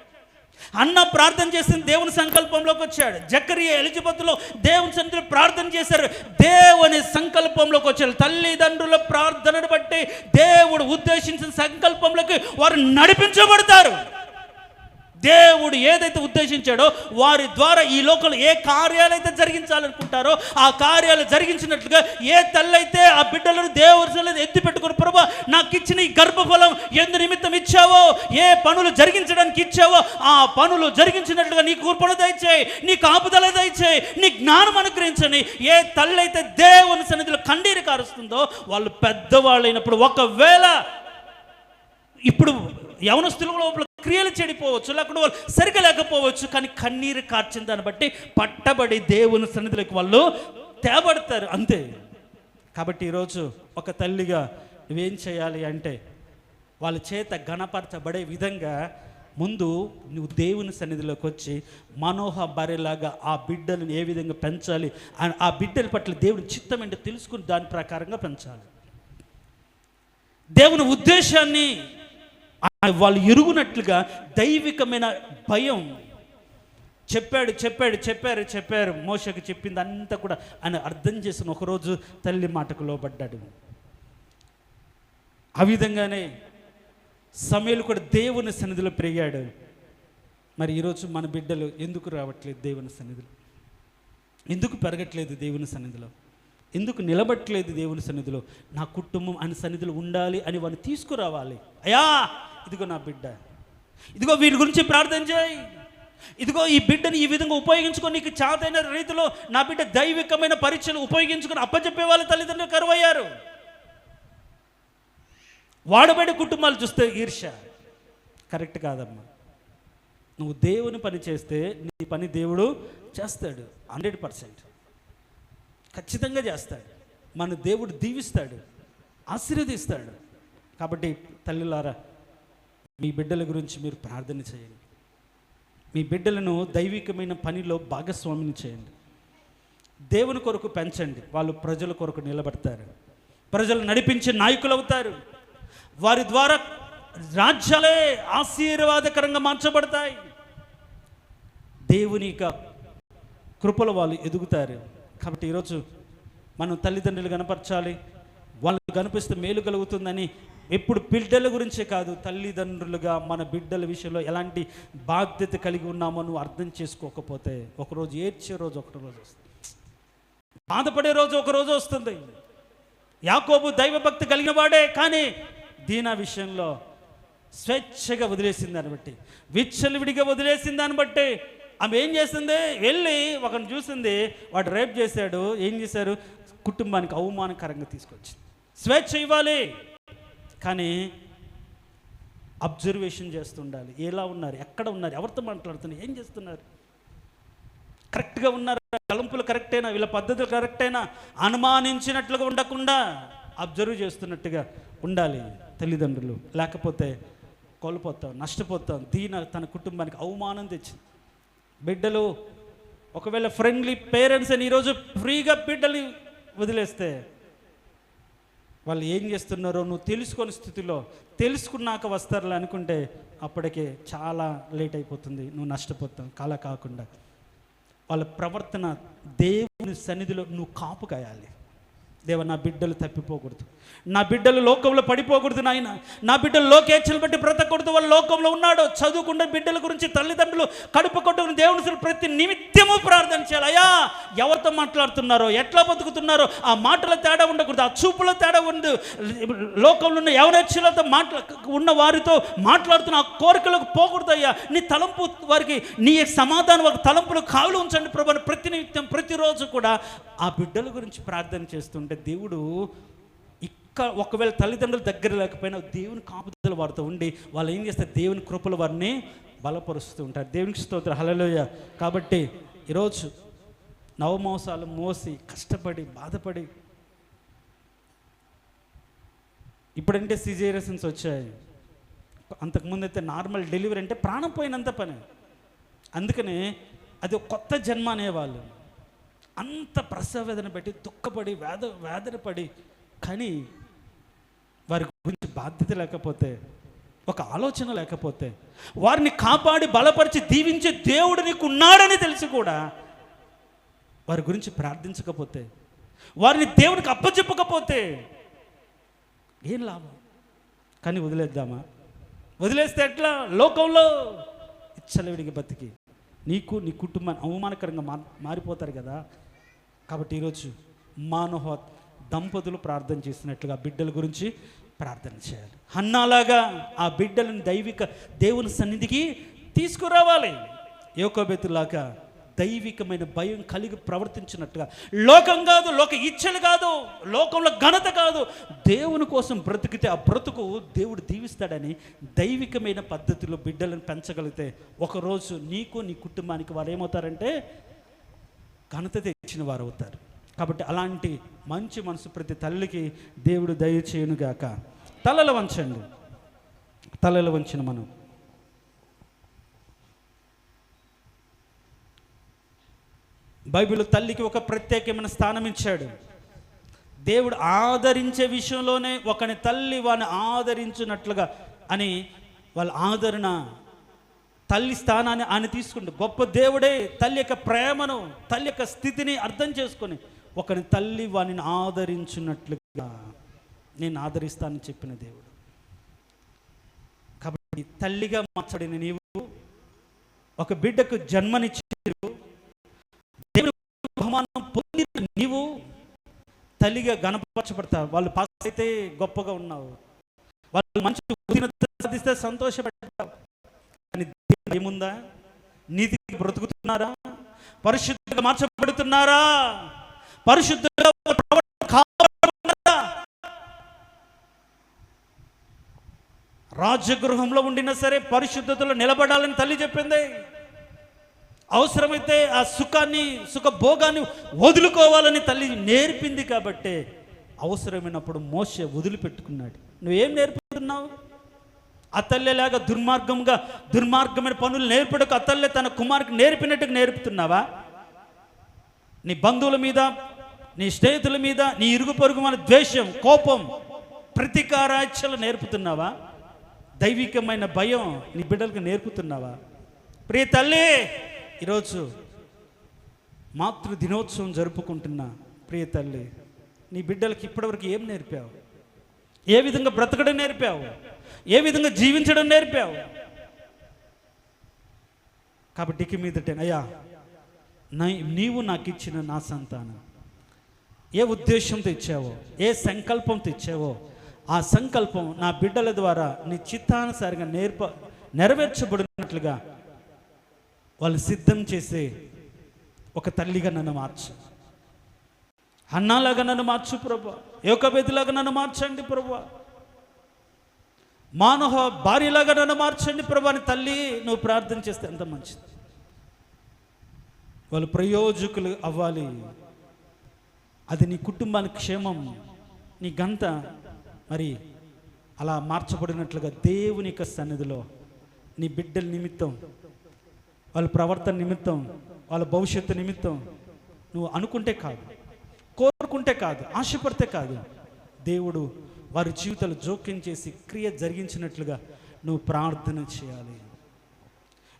అన్న ప్రార్థన చేసింది, దేవుని సంకల్పంలోకి వచ్చాడు. జకరియా ఎలిజబెత్లో దేవుని సన్నిధిలో ప్రార్థన చేశారు, దేవుని సంకల్పంలోకి వచ్చారు. తల్లిదండ్రుల ప్రార్థనను బట్టి దేవుడు ఉద్దేశించిన సంకల్పంలోకి వారు నడిపించబడతారు. దేవుడు ఏదైతే ఉద్దేశించాడో వారి ద్వారా ఈ లోకంలో ఏ కార్యాలైతే జరిగించాలనుకుంటారో ఆ కార్యాలు జరిగించినట్లుగా ఏ తల్లి అయితే ఆ బిడ్డలను దేవుని ఎత్తి పెట్టుకుని, ప్రభా నాకు ఇచ్చిన ఈ గర్భఫలం ఎందు నిమిత్తం ఇచ్చావో, ఏ పనులు జరిగించడానికి ఇచ్చావో ఆ పనులు జరిగించినట్లుగా నీ కూర్పును దయచేయి, నీ కాపుదల దయచేయి, నీ జ్ఞానం అనుగ్రహించని ఏ తల్లి అయితే దేవుని సన్నిధిలో కన్నీరు కారుస్తుందో వాళ్ళు పెద్దవాళ్ళు అయినప్పుడు, ఒకవేళ ఇప్పుడు యవనస్తుల లోపల క్రియలు చెడిపోవచ్చు, లేకుండా వాళ్ళు సరిగా లేకపోవచ్చు, కానీ కన్నీరు కార్చిన దాన్ని బట్టి పట్టబడి దేవుని సన్నిధిలోకి వాళ్ళు తేబడతారు, అంతే. కాబట్టి ఈరోజు ఒక తల్లిగా నువ్వేం చేయాలి అంటే వాళ్ళ చేత గణపరచబడే విధంగా ముందు నువ్వు దేవుని సన్నిధిలోకి వచ్చి మనోహబరిలాగా ఆ బిడ్డలను ఏ విధంగా పెంచాలి, ఆ బిడ్డల పట్ల దేవుని చిత్తం ఏంటో తెలుసుకుని దాని ప్రకారంగా పెంచాలి. దేవుని ఉద్దేశాన్ని వాళ్ళు ఎరుగునట్లుగా దైవికమైన భయం చెప్పారు మోషకి చెప్పింది అంతా కూడా ఆయన అర్థం చేసిన ఒకరోజు తల్లి మాటకు లోబడ్డాడు. ఆ విధంగానే సమూయేలు కూడా దేవుని సన్నిధిలో పెరిగాడు. మరి ఈరోజు మన బిడ్డలు ఎందుకు రావట్లేదు దేవుని సన్నిధిలో? ఎందుకు పెరగట్లేదు దేవుని సన్నిధిలో? ఎందుకు నిలబట్టలేదు దేవుని సన్నిధిలో? నా కుటుంబం ఆయన సన్నిధిలో ఉండాలి అని వాడిని తీసుకురావాలి. అయ్యా ఇదిగో నా బిడ్డ, ఇదిగో వీరి గురించి ప్రార్థన చేయి, ఇదిగో ఈ బిడ్డని ఈ విధంగా ఉపయోగించుకొని నీకు చాతైన రీతిలో నా బిడ్డ దైవికమైన పరీక్షలు ఉపయోగించుకొని అప్పచెప్పే వాళ్ళ తల్లిదండ్రులు కరువయ్యారు. వాడబడి కుటుంబాలు చూస్తే ఈర్ష్య కరెక్ట్ కాదమ్మా. నువ్వు దేవుని పని చేస్తే నీ పని దేవుడు చేస్తాడు, 100% ఖచ్చితంగా చేస్తాడు. మన దేవుడు దీవిస్తాడు, ఆశీర్వదిస్తాడు. కాబట్టి తల్లిలారా మీ బిడ్డల గురించి మీరు ప్రార్థన చేయండి. మీ బిడ్డలను దైవికమైన పనిలో భాగస్వామిని చేయండి. దేవుని కొరకు పెంచండి. వాళ్ళు ప్రజల కొరకు నిలబడతారు, ప్రజలు నడిపించే నాయకులు అవుతారు. వారి ద్వారా రాజ్యాలే ఆశీర్వాదకరంగా మార్చబడతాయి. దేవుని యొక్క కృపలో వాళ్ళు ఎదుగుతారు. కాబట్టి ఈరోజు మనం తల్లిదండ్రులు కనపరచాలి. వాళ్ళు కనిపిస్తే మేలు కలుగుతుందని ఎప్పుడు బిడ్డల గురించే కాదు, తల్లిదండ్రులుగా మన బిడ్డల విషయంలో ఎలాంటి బాధ్యత కలిగి ఉన్నామో నువ్వు అర్థం చేసుకోకపోతే ఒకరోజు ఏడ్చే రోజు ఒకరోజు వస్తుంది, బాధపడే రోజు ఒకరోజు వస్తుంది. యాకోబు దైవభక్తి కలిగిన వాడే, కానీ దీనా విషయంలో స్వేచ్ఛగా వదిలేసింది దాన్ని బట్టి, విచ్చలవిడిగా వదిలేసింది దాన్ని బట్టి ఆమె ఏం చేసింది, వెళ్ళి ఒకరిని చూసింది, వాడు రేప్ చేశాడు, ఏం చేశారు, కుటుంబానికి అవమానకరంగా తీసుకొచ్చింది. స్వేచ్ఛ ఇవ్వాలి, కానీ అబ్జర్వేషన్ చేస్తుండాలి. ఎలా ఉన్నారు, ఎక్కడ ఉన్నారు, ఎవరితో మాట్లాడుతున్నారు, ఏం చేస్తున్నారు, కరెక్ట్గా ఉన్నారు, తలంపులు కరెక్టేనా, వీళ్ళ పద్ధతులు కరెక్టేనా, అనుమానించినట్లుగా ఉండకుండా అబ్జర్వ్ చేస్తున్నట్టుగా ఉండాలి తల్లిదండ్రులు. లేకపోతే కోల్పోతాం, నష్టపోతాం. తన కుటుంబానికి అవమానం తెచ్చింది. బిడ్డలు ఒకవేళ ఫ్రెండ్లీ పేరెంట్స్ అని ఈరోజు ఫ్రీగా బిడ్డలు వదిలేస్తే వాళ్ళు ఏం చేస్తున్నారో నువ్వు తెలుసుకొని స్థితిలో తెలుసుకున్నాక వస్తారులే అనుకుంటే అప్పటికే చాలా లేట్ అయిపోతుంది, నువ్వు నష్టపోతావు. కాలా కాకుండా వాళ్ళ ప్రవర్తన దేవుని సన్నిధిలో నువ్వు కాపు కాయాలి. దేవా, నా బిడ్డలు తప్పిపోకూడదు, నా బిడ్డలు లోకంలో పడిపోకూడదు నాయన, నా బిడ్డలు లోకేచ్ఛలు బట్టి బ్రతకూడదు. వాళ్ళు లోకంలో ఉన్నాడు. చదువుకున్న బిడ్డల గురించి తల్లిదండ్రులు కడుపు కొట్టుకుని దేవుని ప్రతి నిమిత్తము ప్రార్థన చేయాలి. అయ్యా, ఎవరితో మాట్లాడుతున్నారో, ఎట్లా బతుకుతున్నారో, ఆ మాటల తేడా ఉండకూడదు, ఆ చూపుల తేడా ఉండదు. లోకంలో ఉన్న ఎవరెచ్చులతో ఉన్న వారితో మాట్లాడుతున్న ఆ కోరికలకు పోకూడదు. అయ్యా, నీ తలంపు వారికి, నీ సమాధానం వారికి తలంపులు కావులు ఉంచండి ప్రభు. ప్రతి నిమిత్తం ప్రతిరోజు కూడా ఆ బిడ్డల గురించి ప్రార్థన చేస్తుంటే దేవుడు ఒకవేళ తల్లిదండ్రుల దగ్గర లేకపోయినా దేవుని కాపుదల వారితో ఉండి వాళ్ళు ఏం చేస్తారు, దేవుని కృపలు వారిని బలపరుస్తూ ఉంటారు. దేవునికి స్తోత్రం, హల్లెలూయా. కాబట్టి ఈరోజు నవమోసాలు మోసి కష్టపడి బాధపడి, ఇప్పుడంటే సిజేరియన్స్ వచ్చాయి, అంతకుముందు అయితే నార్మల్ డెలివరీ అంటే ప్రాణం పోయినంత పని. అందుకనే అది ఒక కొత్త జన్మ అనేవాళ్ళు. అంత ప్రసవ వేదన పెట్టి దుఃఖపడి వేదన పడి, కానీ వారి గురించి బాధ్యత లేకపోతే, ఒక ఆలోచన లేకపోతే, వారిని కాపాడి బలపరిచి దీవించే దేవుడు నీకు ఉన్నాడని తెలిసి కూడా వారి గురించి ప్రార్థించకపోతే, వారిని దేవునికి అప్పచెప్పకపోతే ఏం లాభం? కానీ వదిలేద్దామా? వదిలేస్తే ఎట్లా? లోకంలో ఇచ్చలవిడికి బతికి నీకు నీ కుటుంబాన్ని అవమానకరంగా మారిపోతారు కదా. కాబట్టి ఈరోజు మానవ దంపతులు ప్రార్థన చేసినట్లుగా బిడ్డల గురించి ప్రార్థన చేయాలి. హన్నాలాగా ఆ బిడ్డలను దేవుని సన్నిధికి తీసుకురావాలి. యోకోబెతులాగా దైవికమైన భయం కలిగి ప్రవర్తించినట్టుగా, లోకం కాదు, లోక ఇచ్చలు కాదు, లోకంలో ఘనత కాదు, దేవుని కోసం బ్రతికితే ఆ బ్రతుకు దేవుడు దీవిస్తాడని దైవికమైన పద్ధతిలో బిడ్డలను పెంచగలిగితే ఒకరోజు నీకు నీ కుటుంబానికి వారు ఏమవుతారంటే ఘనత తెచ్చిన వారు అవుతారు. కాబట్టి అలాంటి మంచి మనసు ప్రతి తల్లికి దేవుడు దయచేయునుగాక. తలలు వంచండి. తలలు వంచిన మనం బైబిల్ తల్లికి ఒక ప్రత్యేకమైన స్థానం ఇచ్చాడు. దేవుడు ఆదరించే విషయంలోనే ఒకని తల్లి వాడిని ఆదరించినట్లుగా అని వాళ్ళ ఆదరణ, తల్లి స్థానాన్ని ఆయన తీసుకుంటే గొప్ప దేవుడే తల్లి యొక్క ప్రేమను, తల్లి యొక్క స్థితిని అర్థం చేసుకొని ఒకని తల్లి వాడిని ఆదరించినట్లుగా నేను ఆదరిస్తానని చెప్పిన దేవుడు. కాబట్టి తల్లిగా మార్చబడిన నీవు, ఒక బిడ్డకు జన్మనిచ్చారు, దేవుని బహుమానం పొందిన నీవు తల్లిగా గణపరచబడతావు. వాళ్ళు పాస్ అయితే గొప్పగా ఉన్నావు, వాళ్ళు మంచి ఉత్తీర్ణత సాధిస్తే సంతోషపడతావు. కానీ దేవుడు ఏముందా? నీతికి బ్రతుకుతున్నారా? పరిశుద్ధంగా మార్చబడుతున్నారా? పరిశుద్ధంగా కాపాడుతున్నారా? రాజగృహంలో ఉండినా సరే పరిశుద్ధతలో నిలబడాలని తల్లి చెప్పింది. అవసరమైతే ఆ సుఖభోగాన్ని వదులుకోవాలని తల్లి నేర్పింది. కాబట్టి అవసరమైనప్పుడు మోషే వదిలిపెట్టుకున్నాడు. నువ్వేం నేర్పుతున్నావు? ఆ తల్లిలాగా దుర్మార్గమైన పనులు నేర్పడకు ఆ తల్లి తన కుమారుకి నేర్పినట్టుగా నేర్పుతున్నావా? నీ బంధువుల మీద, నీ స్నేహితుల మీద, నీ ఇరుగు పొరుగు మన ద్వేషం, కోపం, ప్రతీకారాచలు నేర్పుతున్నావా? దైవికమైన భయం నీ బిడ్డలకు నేర్పుతున్నావా? ప్రియ తల్లి, ఈరోజు మాతృ దినోత్సవం జరుపుకుంటున్నా ప్రియ తల్లి, నీ బిడ్డలకి ఇప్పటివరకు ఏం నేర్పావు? ఏ విధంగా బ్రతకడం నేర్పావు? ఏ విధంగా జీవించడం నేర్పావు? కాబట్టి ఇక మీదట అయ్యా, నీవు నాకు ఇచ్చిన నా సంతానం ఏ ఉద్దేశంతో ఇచ్చావో, ఏ సంకల్పంతో ఇచ్చావో, ఆ సంకల్పం నా బిడ్డల ద్వారా నీ చిత్తానుసారంగా నెరవేర్చబడినట్లుగా వాళ్ళు సిద్ధం చేసే ఒక తల్లిగా నన్ను మార్చు. అన్నాలాగా నన్ను మార్చు ప్రభా. యోకబేదిలాగా నన్ను మార్చండి ప్రభా. మానవ భార్యలాగా నన్ను మార్చండి ప్రభా అని తల్లి నువ్వు ప్రార్థన చేస్తే ఎంత మంచిది. వాళ్ళు ప్రయోజకులు అవ్వాలి. అది నీ కుటుంబానికి క్షేమం, నీ గంత మరి అలా మార్చబడినట్లుగా దేవుని యొక్క సన్నిధిలో నీ బిడ్డల నిమిత్తం, వాళ్ళ ప్రవర్తన నిమిత్తం, వాళ్ళ భవిష్యత్తు నిమిత్తం నువ్వు అనుకుంటే కాదు, కోరుకుంటే కాదు, ఆశపడితే కాదు, దేవుడు వారి జీవితాలు జోక్యం చేసి క్రియ జరిగించినట్లుగా నువ్వు ప్రార్థన చేయాలి.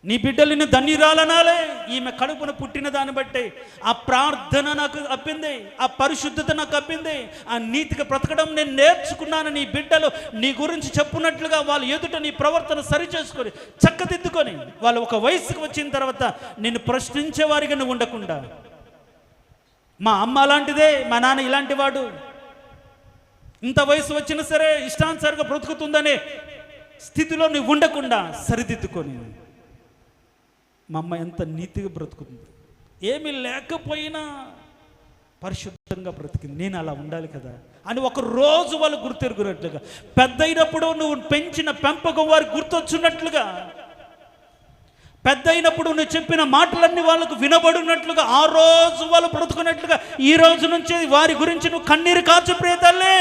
నీ బిడ్డలని ధన్యురాలనాలే. ఈమె కడుపున పుట్టిన దాన్ని బట్టి ఆ ప్రార్థన నాకు అబ్బింది, ఆ పరిశుద్ధత నాకు అబ్బింది, ఆ నీతిగా బ్రతకడం నేను నేర్చుకున్నాను. నీ బిడ్డలు నీ గురించి చెప్పున్నట్లుగా వాళ్ళు ఎదుట నీ ప్రవర్తన సరిచేసుకొని చక్కదిద్దుకొని వాళ్ళు ఒక వయసుకు వచ్చిన తర్వాత నిన్ను ప్రశ్నించే వారిగా నువ్వు ఉండకుండా, మా అమ్మ అలాంటిదే, మా నాన్న ఇలాంటి వాడు, ఇంత వయసు వచ్చినా సరే ఇష్టానుసారంగా బ్రతుకుతుందనే స్థితిలో నువ్వు ఉండకుండా సరిదిద్దుకొని, మా అమ్మ ఎంత నీతిగా బ్రతుకుతుంది, ఏమీ లేకపోయినా పరిశుద్ధంగా బ్రతికింది, నేను అలా ఉండాలి కదా అని ఒక రోజు వాళ్ళు గుర్తెరుగునట్లుగా, పెద్ద అయినప్పుడు నువ్వు పెంచిన పెంపకం వారికి గుర్తొచ్చున్నట్లుగా, పెద్ద అయినప్పుడు నువ్వు చెప్పిన మాటలన్నీ వాళ్ళకు వినబడినట్లుగా, ఆ రోజు వాళ్ళు బ్రతుకున్నట్లుగా ఈ రోజు నుంచి వారి గురించి నువ్వు కన్నీరు కాచు ప్రియ తల్లి.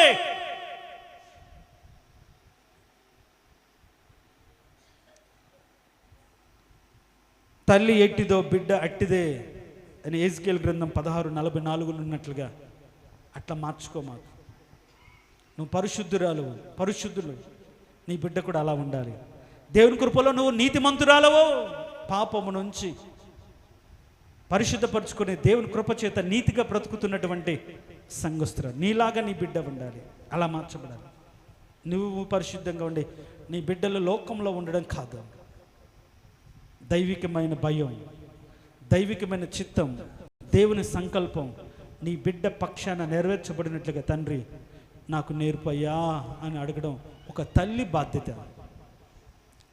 తల్లి ఎట్టిదో బిడ్డ అట్టిదే అని ఎజ్కేల్ గ్రంథం 16:44 ఉన్నట్లుగా అట్లా మార్చుకో. మాకు నువ్వు పరిశుద్ధులు, నీ బిడ్డ కూడా అలా ఉండాలి. దేవుని కృపలో నువ్వు నీతిమంతురాలవో, పాపము నుంచి పరిశుద్ధపరచుకునే దేవుని కృప చేత నీతిగా బ్రతుకుతున్నటువంటి సంఘస్థురాలు నీలాగా నీ బిడ్డ ఉండాలి, అలా మార్చబడాలి. నువ్వు పరిశుద్ధంగా ఉండి నీ బిడ్డలు లోకంలో ఉండడం కాదు. దైవికమైన భయం, దైవికమైన చిత్తం, దేవుని సంకల్పం నీ బిడ్డ పక్షాన నెరవేర్చబడినట్లుగా తండ్రి నాకు నేర్పయ్యా అని అడగడం ఒక తల్లి బాధ్యత.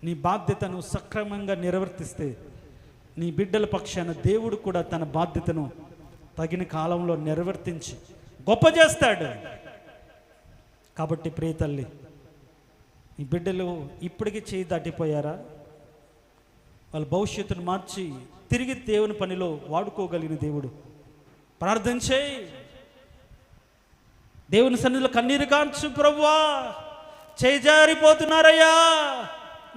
నీ బాధ్యతను సక్రమంగా నిర్వర్తిస్తే నీ బిడ్డల పక్షాన దేవుడు కూడా తన బాధ్యతను తగిన కాలంలో నిర్వర్తించి గొప్ప చేస్తాడు. కాబట్టి ప్రియ తల్లి, నీ బిడ్డలు ఇప్పటికీ చేయి దాటిపోయారా? వాళ్ళ భవిష్యత్తును మార్చి తిరిగి దేవుని పనిలో వాడుకోగలిగిన దేవుడు. ప్రార్థన చేయి, దేవుని సన్నిధిలో కన్నీరు కాంచు. ప్రభువా, చేజారిపోతున్నారయ్యా,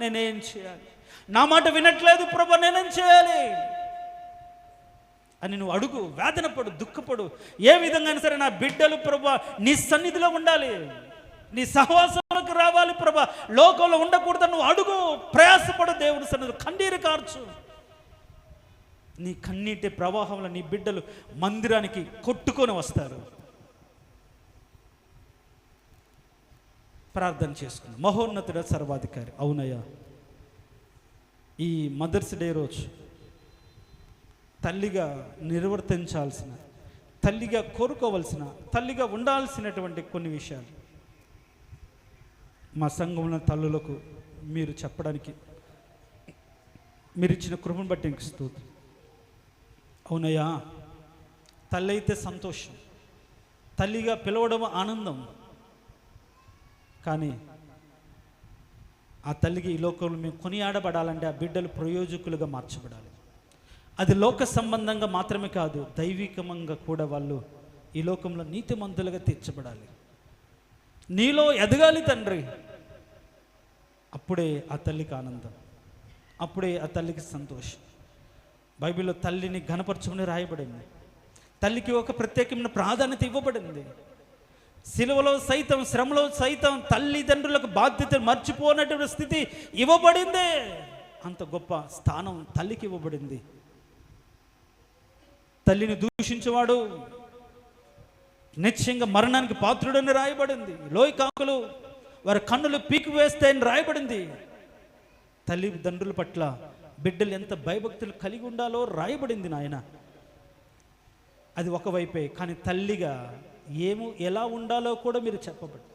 నేనేం చేయాలి? నా మాట వినట్లేదు ప్రభు, నేనేం చేయాలి అని నువ్వు అడుగు. వేదనపడు, దుఃఖపడు. ఏ విధంగా సరే నా బిడ్డలు ప్రభు నీ సన్నిధిలో ఉండాలి, నీ సహవాసంలోకి రావాలి ప్రభా, లోకంలో ఉండకూడదు. నువ్వు అడుగు, ప్రయాసపడు, దేవుని సన్నిధిలో కన్నీరు కార్చు. నీ కన్నీటి ప్రవాహంలో నీ బిడ్డలు మందిరానికి కొట్టుకొని వస్తారు. ప్రార్థన చేసుకున్నాం. మహోన్నతుడ, సర్వాధికారి, అవునయ్యా, ఈ మదర్స్ డే రోజు తల్లిగా నిర్వర్తించాల్సిన, తల్లిగా కోరుకోవలసిన, తల్లిగా ఉండాల్సినటువంటి కొన్ని విషయాలు మా సంఘంలో తల్లులకు మీరు చెప్పడానికి మీరు ఇచ్చిన కృపను బట్టి నీకు స్తోత్రం. అవునయ్యా, తల్లి అయితే సంతోషం, తల్లిగా పిలవడం ఆనందం. కానీ ఆ తల్లికి ఈ లోకంలో మేము కొనియాడబడాలంటే ఆ బిడ్డలు ప్రయోజకులుగా మార్చబడాలి. అది లోక సంబంధంగా మాత్రమే కాదు, దైవికంగా కూడా వాళ్ళు ఈ లోకంలో నీతిమంతులుగా తీర్చబడాలి. నీలో ఎదగాలి తండ్రి. అప్పుడే ఆ తల్లికి ఆనందం, అప్పుడే ఆ తల్లికి సంతోషం. బైబిల్లో తల్లిని ఘనపరచమని రాయబడింది. తల్లికి ఒక ప్రత్యేకమైన ప్రాధాన్యత ఇవ్వబడింది. సిలువలో సైతం, శ్రమలో సైతం తల్లిదండ్రులకు బాధ్యత మర్చిపోనటువంటి స్థితి ఇవ్వబడింది. అంత గొప్ప స్థానం తల్లికి ఇవ్వబడింది. తల్లిని దూషించేవాడు నిశ్చయంగా మరణానికి పాత్రుడని రాయబడింది. లోయ కాకులు వారి కన్నులు పీకి వేస్తాయని రాయబడింది. తల్లిదండ్రుల పట్ల బిడ్డలు ఎంత భయభక్తులు కలిగి ఉండాలో రాయబడింది నాయన. అది ఒకవైపే, కానీ తల్లిగా ఎలా ఉండాలో కూడా మీరు చెప్పబడి,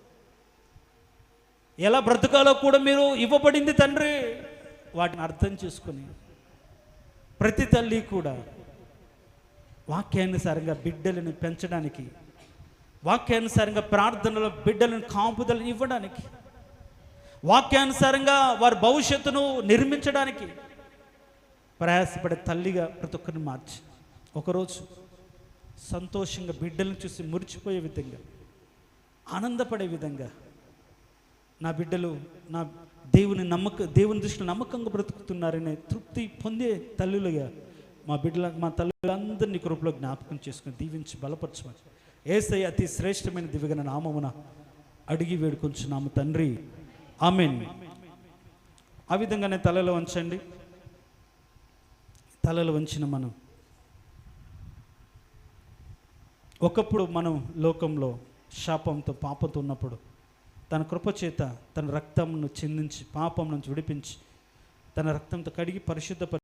ఎలా బ్రతకాలో కూడా మీరు ఇవ్వబడింది తండ్రి. వాటిని అర్థం చేసుకొని ప్రతి తల్లి కూడా వాక్యానుసారంగా బిడ్డలను పెంచడానికి, వాక్యానుసారంగా ప్రార్థనలో బిడ్డలను కాపుదలను ఇవ్వడానికి, వాక్యానుసారంగా వారి భవిష్యత్తును నిర్మించడానికి ప్రయాసపడే తల్లిగా ప్రతి ఒక్కరిని మార్చి, ఒకరోజు సంతోషంగా బిడ్డలను చూసి మురిచిపోయే విధంగా, ఆనందపడే విధంగా, నా బిడ్డలు నా దేవుని దృష్టిలో నమ్మకంగా బ్రతుకుతున్నారనే తృప్తి పొందే తల్లులుగా మా తల్లులందరినీ కృపలో జ్ఞాపకం చేసుకుని దీవించి బలపరచమని యేసయ్య అతి శ్రేష్టమైన దివ్యగణ నామమున అడిగి వేడుకొంచున్నాము తండ్రి, ఆమేన్. ఆ విధంగానే తలలో వంచండి. తలలో వంచిన మనం ఒకప్పుడు మనం లోకంలో శాపంతో, పాపంతో ఉన్నప్పుడు తన కృపచేత తన రక్తంను చిందించి పాపం నుంచి విడిపించి తన రక్తంతో కడిగి పరిశుద్ధపరిచి